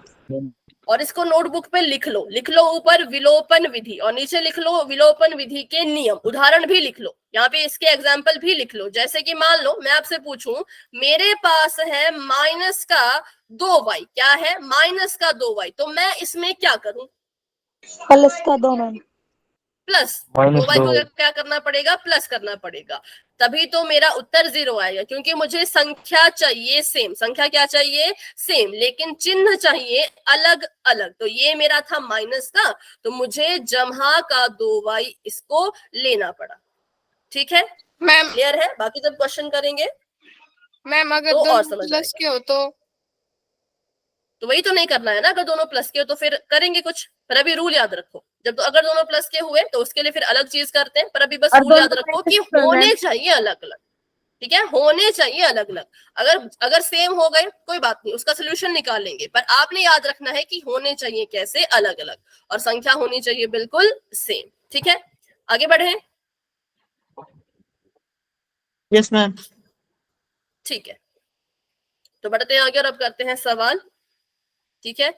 और इसको नोटबुक पे लिख लो ऊपर विलोपन विधि, और नीचे लिख लो विलोपन विधि के नियम, उदाहरण भी लिख लो, यहाँ पे इसके एग्जाम्पल भी लिख लो। जैसे कि मान लो मैं आपसे पूछूं, मेरे पास है माइनस का 2y, क्या है? माइनस का 2y, तो मैं इसमें क्या करूं? प्लस का 2 मैम। प्लस माइनस 2y को 2। क्या करना पड़ेगा? प्लस करना पड़ेगा, तभी तो मेरा उत्तर 0 आएगा, क्योंकि मुझे संख्या चाहिए सेम। संख्या क्या चाहिए? सेम, लेकिन चिन्ह चाहिए अलग अलग। तो ये मेरा था माइनस का, तो मुझे जमहा का 2y इसको लेना पड़ा। ठीक है, मैम क्लियर है? बाकी जब क्वेश्चन करेंगे मैम अगर तो और दोनों समझ प्लस आएगा। के हो तो वही तो नहीं करना है ना। अगर दोनों प्लस के हो तो फिर करेंगे कुछ, पर अभी रूल याद रखो। जब तो अगर दोनों प्लस के हुए तो उसके लिए फिर अलग चीज करते हैं, पर अभी बस और रूल याद दोनों रखो कि माइनस करना है। होने चाहिए अलग अलग। ठीक है, होने चाहिए अलग अलग। अगर सेम हो गए कोई बात नहीं, उसका सोल्यूशन निकालेंगे, पर आपने याद रखना है कि होने चाहिए कैसे? अलग अलग, और संख्या होनी चाहिए बिल्कुल सेम। ठीक है, आगे बढ़े। Yes ma'am. ठीक है, तो बढ़ते हैं आगे और अब करते हैं सवाल। ठीक है,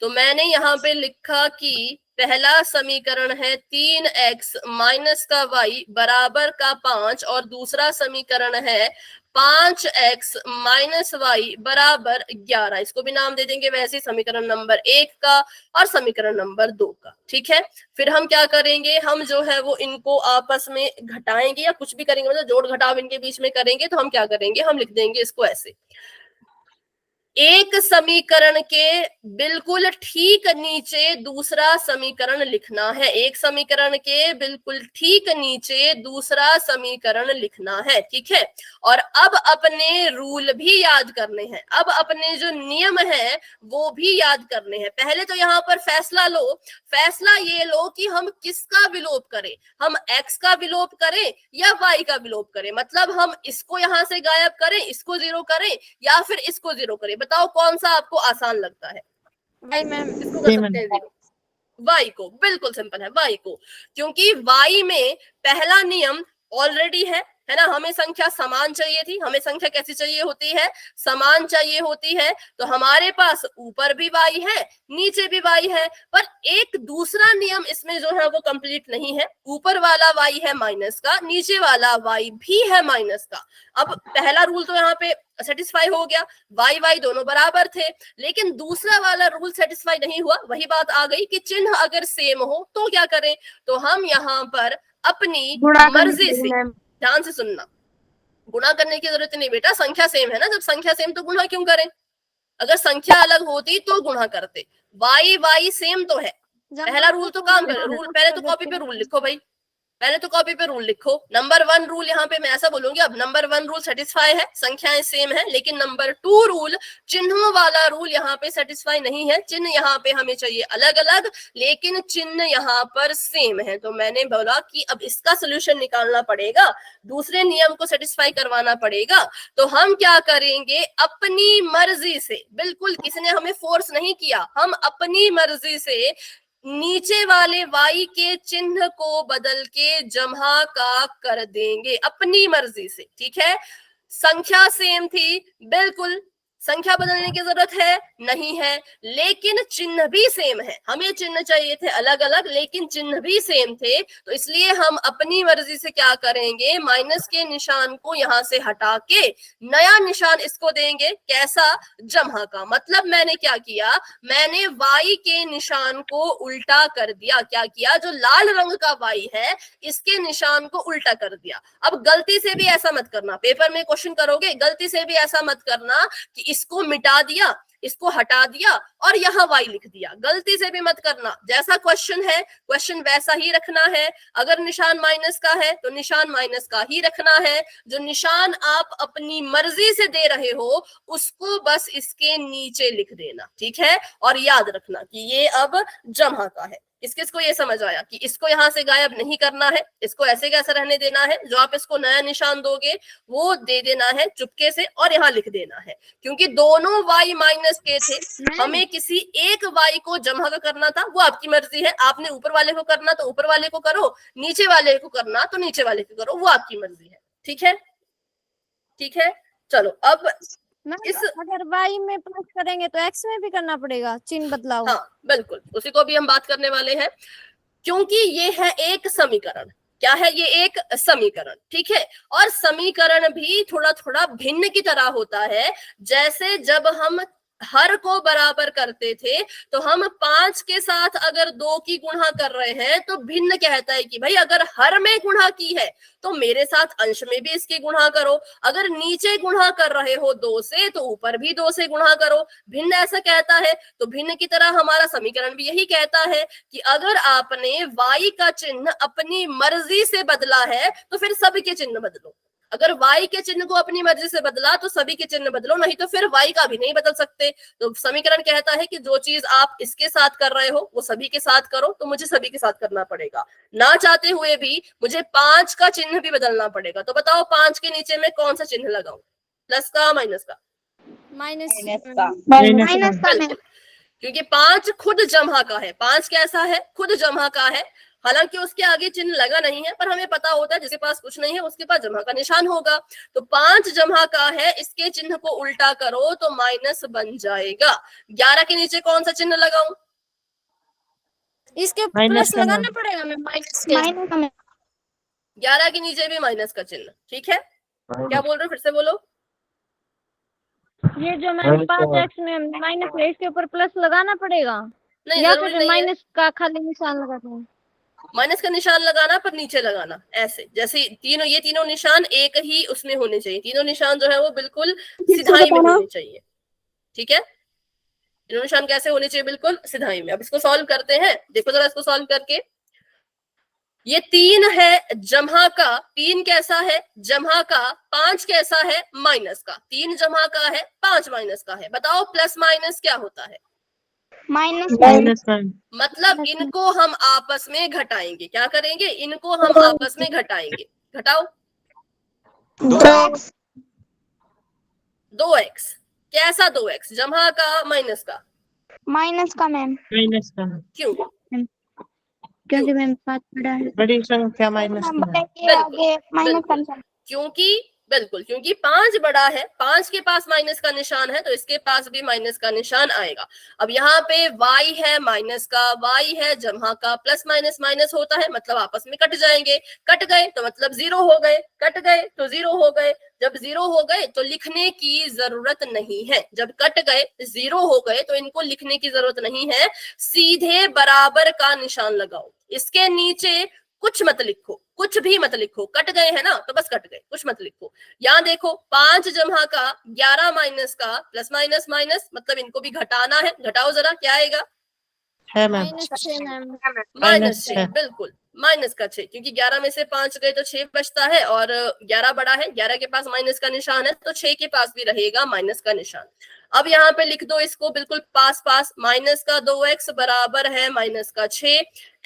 तो मैंने यहाँ पे लिखा कि पहला समीकरण है 3x माइनस का y बराबर का 5, और दूसरा समीकरण है 5x माइनस y बराबर 11। इसको भी नाम दे देंगे वैसे, समीकरण नंबर 1 का और समीकरण नंबर 2 का। ठीक है, फिर हम क्या करेंगे? हम जो है वो इनको आपस में घटाएंगे या कुछ भी करेंगे, मतलब जोड़ घटाव इनके बीच में करेंगे। तो हम क्या करेंगे? हम लिख देंगे इसको ऐसे, एक समीकरण के बिल्कुल ठीक नीचे दूसरा समीकरण लिखना है। एक समीकरण के बिल्कुल ठीक नीचे दूसरा समीकरण लिखना है। ठीक है, और अब अपने रूल भी याद करने हैं, अब अपने जो नियम है वो भी याद करने हैं। पहले तो यहाँ पर फैसला लो, फैसला ये लो कि हम किसका विलोप करें, हम x का विलोप करें या y का विलोप करें। मतलब हम इसको यहाँ से गायब करें, इसको 0 करें, या फिर इसको 0 करें। बताओ कौन सा आपको आसान लगता है? भाई मैम इसको कर सकते हैं 0, y को। बिल्कुल सिंपल है, y को, क्योंकि y में पहला नियम ऑलरेडी है ना। हमें संख्या समान चाहिए थी, हमें संख्या कैसी चाहिए होती है? समान चाहिए होती है। तो हमारे पास ऊपर भी y है नीचे भी y है, पर एक दूसरा नियम इसमें जो है वो कंप्लीट नहीं है। ऊपर वाला y है माइनस का, नीचे वाला y भी है माइनस का। अब पहला रूल तो यहाँ पे सेटिस्फाई हो गया, y दोनों बराबर थे, लेकिन दूसरा वाला रूल सेटिस्फाई नहीं हुआ। वही बात आ गई कि चिन्ह अगर सेम हो तो क्या करें? तो हम यहाँ पर अपनी मर्जी से, ध्यान से सुनना, गुणा करने की जरूरत नहीं बेटा, संख्या सेम है ना, जब संख्या सेम तो गुणा क्यों करें, अगर संख्या अलग होती तो गुणा करते। वाई वाई सेम तो है, पहला रूल तो काम कर, रूल पहले तो कॉपी पे रूल लिखो भाई, पहले तो कॉपी पे रूल लिखो। नंबर 1 रूल यहाँ पे मैं ऐसा बोलूंगी, अब नंबर 1 रूल सेटिस्फाई है, संख्याएं सेम है, लेकिन नंबर 2 रूल चिन्हों वाला रूल यहाँ पे सेटिस्फाई नहीं है, चिन्ह यहाँ पे हमें चाहिए अलग अलग, लेकिन चिन्ह यहाँ पर सेम है। तो मैंने बोला कि अब इसका सोल्यूशन निकालना पड़ेगा, दूसरे नियम को सेटिस्फाई करवाना पड़ेगा। तो हम क्या करेंगे, अपनी मर्जी से, बिल्कुल किसी ने हमें फोर्स नहीं किया, हम अपनी मर्जी से नीचे वाले y के चिन्ह को बदल के जमा का कर देंगे अपनी मर्जी से, ठीक है। संख्या सेम थी, बिल्कुल संख्या बदलने की जरूरत है नहीं है, लेकिन चिन्ह भी सेम है, हमें चिन्ह चाहिए थे अलग अलग लेकिन चिन्ह भी सेम थे, तो इसलिए हम अपनी मर्जी से क्या करेंगे, माइनस के निशान को यहाँ से हटा के नया निशान इसको देंगे, कैसा, जमा का। मतलब मैंने क्या किया, मैंने y के निशान को उल्टा कर दिया, क्या किया, जो लाल रंग का y है इसके निशान को उल्टा कर दिया। अब गलती से भी ऐसा मत करना, पेपर में क्वेश्चन करोगे गलती से भी ऐसा मत करना कि इसको मिटा दिया, इसको हटा दिया और यहाँ y लिख दिया, गलती से भी मत करना। जैसा क्वेश्चन है क्वेश्चन वैसा ही रखना है, अगर निशान माइनस का है तो निशान माइनस का ही रखना है, जो निशान आप अपनी मर्जी से दे रहे हो उसको बस इसके नीचे लिख देना, ठीक है। और याद रखना कि ये अब जमा का है। किस किस को ये समझ आया कि इसको यहाँ से गायब नहीं करना है, इसको ऐसे कैसे रहने देना है, जो आप इसको नया निशान दोगे वो दे देना है चुपके से और यहाँ लिख देना है, क्योंकि दोनों y माइनस के थे, हमें किसी एक y को जमा का करना था, वो आपकी मर्जी है, आपने ऊपर वाले को करना तो ऊपर वाले को करो, नीचे वाले को करना तो नीचे वाले को करो, वो आपकी मर्जी है, ठीक है, ठीक है। चलो अब इस अगर y में प्लस करेंगे तो x में भी करना पड़ेगा, चिन्ह बदलाव। हाँ बिल्कुल, उसी को भी हम बात करने वाले हैं, क्योंकि ये है एक समीकरण, क्या है ये, एक समीकरण, ठीक है। और समीकरण भी थोड़ा थोड़ा भिन्न की तरह होता है, जैसे जब हम हर को बराबर करते थे तो हम 5 के साथ अगर 2 की गुणा कर रहे हैं तो भिन्न कहता है कि भाई अगर हर में गुणा की है तो मेरे साथ अंश में भी इसकी गुणा करो, अगर नीचे गुणा कर रहे हो 2 से तो ऊपर भी 2 से गुणा करो, भिन्न ऐसा कहता है। तो भिन्न की तरह हमारा समीकरण भी यही कहता है कि अगर आपने y का चिन्ह अपनी मर्जी से बदला है तो फिर सभी के चिन्ह बदलो, अगर y के चिन्ह को अपनी मर्जी से बदला तो सभी के चिन्ह बदलो, नहीं तो फिर y का भी नहीं बदल सकते। तो समीकरण कहता है कि जो चीज आप इसके साथ कर रहे हो वो सभी के साथ करो, तो मुझे सभी के साथ करना पड़ेगा, ना चाहते हुए भी मुझे 5 का चिन्ह भी बदलना पड़ेगा। तो बताओ 5 के नीचे में कौन सा चिन्ह लगाऊं, प्लस का माइनस का, माइनस बिल्कुल, क्योंकि 5 खुद जमा का है, 5 कैसा है, खुद जमा का है, हालांकि उसके आगे चिन्ह लगा नहीं है पर हमें पता होता है जिसके पास कुछ नहीं है उसके पास जमा का निशान होगा। तो 5 जमा का है, इसके चिन्ह को उल्टा करो तो माइनस बन जाएगा। 11 के नीचे कौन सा चिन्ह लगाऊं, इसके प्लस लगाना पड़ेगा, मैं माइनस 11 के नीचे भी माइनस का चिन्ह, ठीक है। क्या बोल रहे हो, फिर से बोलो। ये जो मैं 5x में माइनस है इसके ऊपर प्लस लगाना पड़ेगा, नहीं या जरूरी फिर नहीं है, माइनस का खाली निशान लगाते हैं, माइनस का निशान लगाना पर नीचे लगाना, ऐसे जैसे ये तीनों निशान एक ही उसमें होने चाहिए, तीनों निशान जो है वो बिल्कुल सिधाई में होने चाहिए, ठीक है। तीनों निशान कैसे होने चाहिए, बिल्कुल सिधाई में। अब इसको सॉल्व करते हैं, देखो जरा इसको सॉल्व करके। ये 3 है जमा का, 3 कैसा है, जमा का, 5 कैसा है, माइनस का, 3 जमा का है, 5 माइनस का है। बताओ प्लस माइनस क्या होता है, माइनस। मतलब इनको हम आपस में घटाएंगे, क्या करेंगे, इनको हम आपस में घटाएंगे, घटाओ 2x, कैसा 2x, जमा का माइनस का, माइनस का मैम, क्यों, क्योंकि मैम 5 बड़ा है, बड़ी संख्या माइनस आगे माइनस का निशान। क्योंकि बिल्कुल, क्योंकि 5 बड़ा है, 5 के पास माइनस का निशान है तो इसके पास भी माइनस का निशान आएगा। अब यहाँ पे y है माइनस का, y है जमा का, प्लस माइनस माइनस होता है मतलब आपस में कट जाएंगे, कट गए तो मतलब 0 हो गए, कट गए तो 0 हो गए। जब 0 हो गए तो लिखने की जरूरत नहीं है, जब कट गए 0 हो गए तो इनको लिखने की जरूरत नहीं है, सीधे बराबर का निशान लगाओ, इसके नीचे कुछ मत लिखो, कुछ भी मत लिखो, कट गए है ना तो बस कट गए, कुछ मत लिखो। यहाँ देखो 5 जमा का 11 माइनस का प्लस माइनस माइनस, मतलब इनको भी घटाना है, घटाओ जरा, क्या आएगा? है मैम। -6 मैम। -6, -6। बिल्कुल माइनस का 6, क्योंकि 11 में से 5 गए तो 6 बचता है और 11 बड़ा है, 11 के पास माइनस का निशान है तो 6 के पास भी रहेगा माइनस का निशान। अब यहाँ पे लिख दो इसको बिल्कुल पास पास, माइनस का 2x बराबर है माइनस का 6,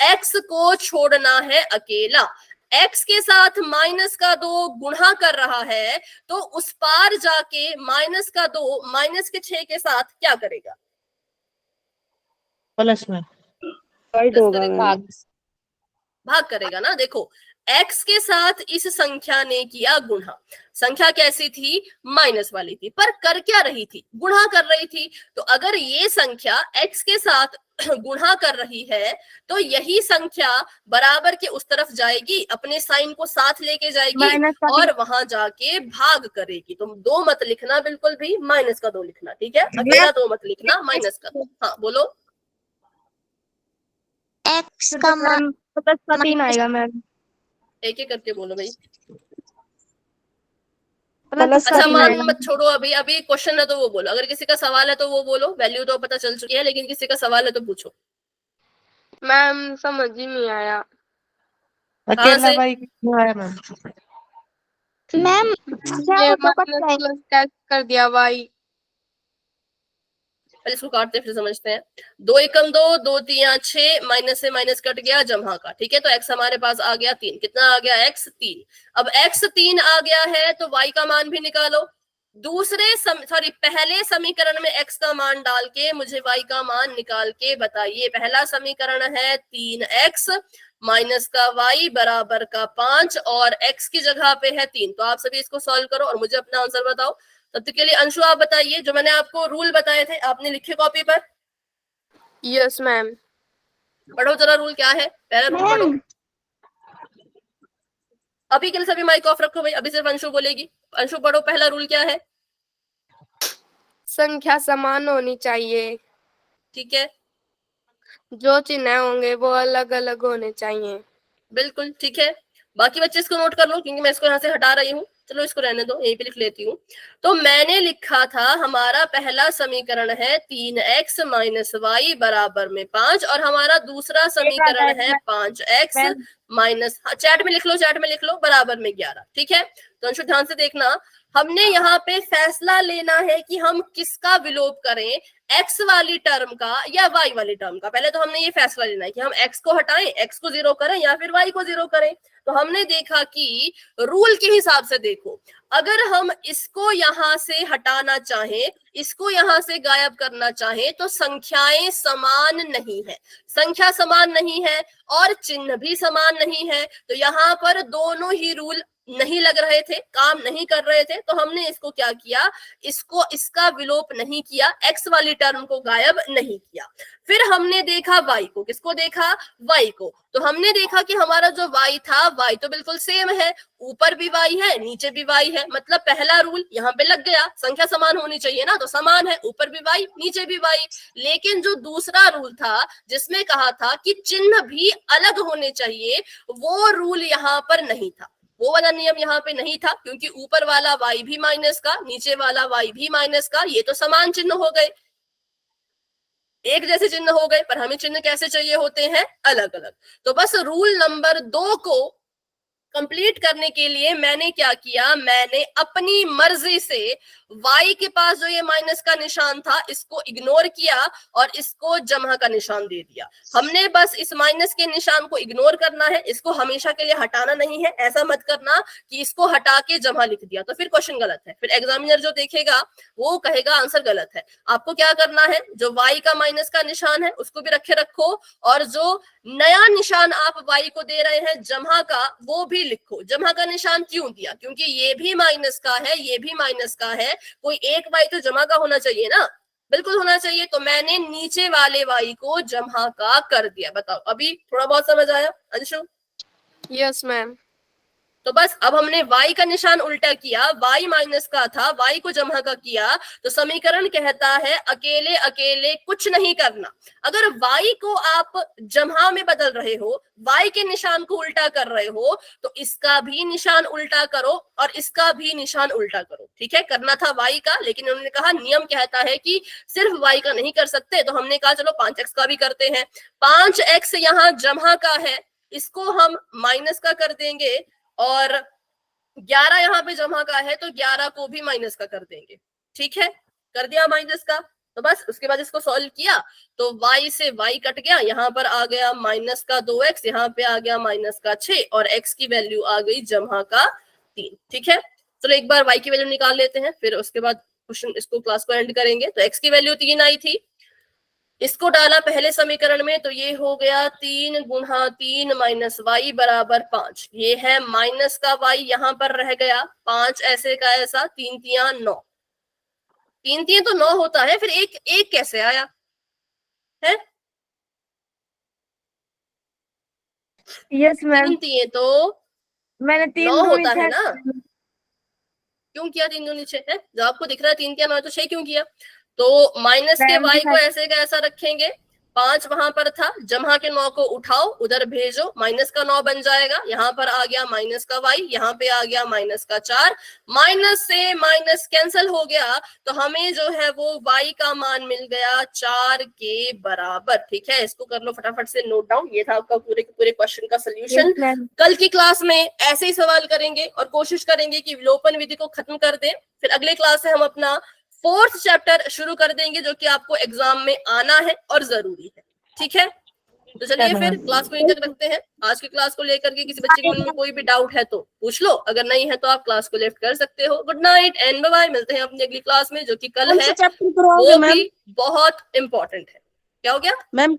x को छोड़ना है अकेला, x के साथ माइनस का 2 गुणा कर रहा है तो उस पार जाके माइनस का 2 माइनस के 6 के साथ क्या करेगा? प्लस में डिवाइड होगा करेगा, मैम। भाग करेगा ना। देखो x के साथ इस संख्या ने किया गुणा, संख्या कैसी थी? माइनस वाली थी, पर कर क्या रही थी? गुणा कर रही थी। तो अगर ये संख्या x के साथ गुणा कर रही है तो यही संख्या बराबर के उस तरफ जाएगी, अपने साइन को साथ लेके जाएगी माइनस का और वहां जाके भाग करेगी। तुम 2 मत लिखना बिल्कुल भी, माइनस का 2 लिखना, ठीक है? अकेला 2 मत लिखना, माइनस का 2। हाँ बोलो। x का मान प्लस का 3 आएगा मैम। एक एक करके बोलो भाई। प्लस का अच्छा 3 मान आएगा। मत छोड़ो, अभी अभी क्वेश्चन है तो वो बोलो, अगर किसी का सवाल है तो वो बोलो, वैल्यू तो पता चल चुकी है, लेकिन किसी का सवाल है तो पूछो। मैम समझ ही नहीं आया। अकेला से? भाई क्यों आया मैम? मैम क्या ये वो तो माइनस पता है। प्लस कैसे कर दिया भाई? पहले इसको काटते हैं फिर समझते हैं। 2 एकम 2, 2 तिया 6, माइनस से माइनस कट गया जमा का, ठीक है? तो x हमारे पास आ गया 3, कितना आ गया? x 3। अब x 3 आ गया है तो y का मान भी निकालो। पहले समीकरण में x का मान डाल के मुझे y का मान निकाल के बताइए। पहला समीकरण है 3x माइनस का y बराबर का 5 और x की जगह पे है 3। तो आप सभी इसको सॉल्व करो और मुझे अपना आंसर बताओ। तब तक के लिए अंशु आप बताइए, जो मैंने आपको रूल बताए थे आपने लिखे कॉपी पर? Yes ma'am. पढ़ो जरा रूल क्या है, पहला रूल पढ़ो। अभी के लिए सभी माइक ऑफ रखो भाई, अभी सिर्फ अंशु बोलेगी। अंशु पढ़ो, पहला रूल क्या है? संख्या समान होनी चाहिए, ठीक है, जो चिन्ह होंगे वो अलग अलग होने चाहिए। बिल्कुल ठीक है। बाकी बच्चे इसको नोट कर लो, क्योंकि मैं इसको यहाँ से हटा रही हूँ। चलो इसको रहने दो, यहीं पे लिख लेती हूँ। तो मैंने लिखा था हमारा पहला समीकरण है 3x माइनस वाई बराबर में 5 और हमारा दूसरा समीकरण है 5x माइनस, चैट में लिख लो, चैट में लिख लो, बराबर में 11। ठीक है, तो अंशु ध्यान से देखना, हमने यहाँ पे फैसला लेना है कि हम किसका विलोप करें, x वाली टर्म का या y वाली टर्म का। पहले तो हमने ये फैसला लेना है कि हम x को हटाएं, x को 0 करें या फिर y को 0 करें। तो हमने देखा कि रूल के हिसाब से देखो, अगर हम इसको यहां से हटाना चाहें, इसको यहां से गायब करना चाहें तो संख्याएं समान नहीं है, संख्या समान नहीं है और चिन्ह भी समान नहीं है। तो यहाँ पर दोनों ही रूल नहीं लग रहे थे, काम नहीं कर रहे थे। तो हमने इसको क्या किया, इसको इसका विलोप नहीं किया, x वाली टर्म को गायब नहीं किया। फिर हमने देखा y को, किसको देखा, y को। तो हमने देखा कि हमारा जो y था, y तो बिल्कुल सेम है, ऊपर भी y है नीचे भी y है, मतलब पहला रूल यहाँ पे लग गया, संख्या समान होनी चाहिए ना, तो समान है, ऊपर भी y नीचे भी y। लेकिन जो दूसरा रूल था जिसमें कहा था कि चिन्ह भी अलग होने चाहिए, वो रूल यहाँ पर नहीं था, वो वाला नियम यहाँ पे नहीं था, क्योंकि ऊपर वाला y भी माइनस का, नीचे वाला y भी माइनस का, ये तो समान चिन्ह हो गए, एक जैसे चिन्ह हो गए। पर हमें चिन्ह कैसे चाहिए होते हैं, अलग अलग। तो बस रूल नंबर 2 को कंप्लीट करने के लिए मैंने क्या किया, मैंने अपनी मर्जी से y के पास जो ये माइनस का निशान था इसको इग्नोर किया और इसको जमा का निशान दे दिया। हमने बस इस माइनस के निशान को इग्नोर करना है, इसको हमेशा के लिए हटाना नहीं है। ऐसा मत करना कि इसको हटा के जमा लिख दिया तो फिर क्वेश्चन गलत है, फिर एग्जामिनर जो देखेगा वो कहेगा आंसर गलत है। आपको क्या करना है, जो y का माइनस का निशान है उसको भी रखे रखो और जो नया निशान आप y को दे रहे हैं जमा का, वो भी लिखो। जमा का निशान क्यों दिया, क्योंकि ये भी माइनस का है, ये भी माइनस का है, कोई एक y तो जमा का होना चाहिए ना, बिल्कुल होना चाहिए। तो मैंने नीचे वाले y को जमा का कर दिया। बताओ अभी थोड़ा बहुत समझ आया अंशु? Yes ma'am. तो बस अब हमने y का निशान उल्टा किया, y माइनस का था, y को जमा का किया, तो समीकरण कहता है अकेले अकेले कुछ नहीं करना। अगर y को आप जमा में बदल रहे हो, y के निशान को उल्टा कर रहे हो, तो इसका भी निशान उल्टा करो और इसका भी निशान उल्टा करो। ठीक है, करना था y का, लेकिन उन्होंने कहा नियम कहता है कि सिर्फ y का नहीं कर सकते, तो हमने कहा चलो 5x का भी करते हैं। 5x यहाँ जमा का है, इसको हम माइनस का कर देंगे, और 11 यहाँ पे जमा का है तो 11 को भी माइनस का कर देंगे। ठीक है, कर दिया माइनस का। तो बस उसके बाद इसको सॉल्व किया तो y से y कट गया, यहाँ पर आ गया माइनस का 2x, यहाँ पे आ गया माइनस का 6 और x की वैल्यू आ गई जमा का 3। ठीक है, चलो एक बार y की वैल्यू निकाल लेते हैं, फिर उसके बाद क्वेश्चन इसको क्लास को एंड करेंगे। तो x की वैल्यू 3 आई थी, इसको डाला पहले समीकरण में, तो ये हो गया 3 गुणा 3 माइनस वाई बराबर 5। ये है माइनस का y, यहाँ पर रह गया 5 ऐसे का ऐसा, 3 तिया 9, 3 तिया तो 9 होता है, फिर एक कैसे आया है? यस मैम, 3 तिये तो मैंने 3 9 दूनी होता है 6 ना। क्यों किया 3 दूनी 6 है? जब आपको दिख रहा है 3 तिया 9 तो 6 क्यों किया? तो माइनस के मैम, y को ऐसे का ऐसा रखेंगे, 5 वहां पर था, जमा के 9 को उठाओ उधर भेजो, माइनस का 9 बन जाएगा, यहाँ पर आ गया माइनस का y, यहाँ पे आ गया माइनस का 4, माइनस से माइनस कैंसिल हो गया, तो हमें जो है वो y का मान मिल गया 4 के बराबर। ठीक है, इसको कर लो फटाफट से नोट डाउन। ये था आपका पूरे के पूरे क्वेश्चन का सोल्यूशन। यस मैम, कल की क्लास में ऐसे ही सवाल करेंगे और कोशिश करेंगे कि विलोपन विधि को खत्म कर दें। फिर अगले क्लास से हम अपना 4th चैप्टर शुरू कर देंगे, जो कि आपको एग्जाम में आना है और जरूरी है। ठीक है, तो चलिए फिर क्लास को यहीं तक रखते हैं। आज की क्लास को लेकर के किसी बच्चे के मन में कोई भी डाउट है तो पूछ लो, अगर नहीं है तो आप क्लास को लेफ्ट कर सकते हो। Good night and bye bye, मिलते हैं अपनी अगली क्लास में, जो कि कल है, वो भी बहुत इंपॉर्टेंट है। क्या हो गया मैम?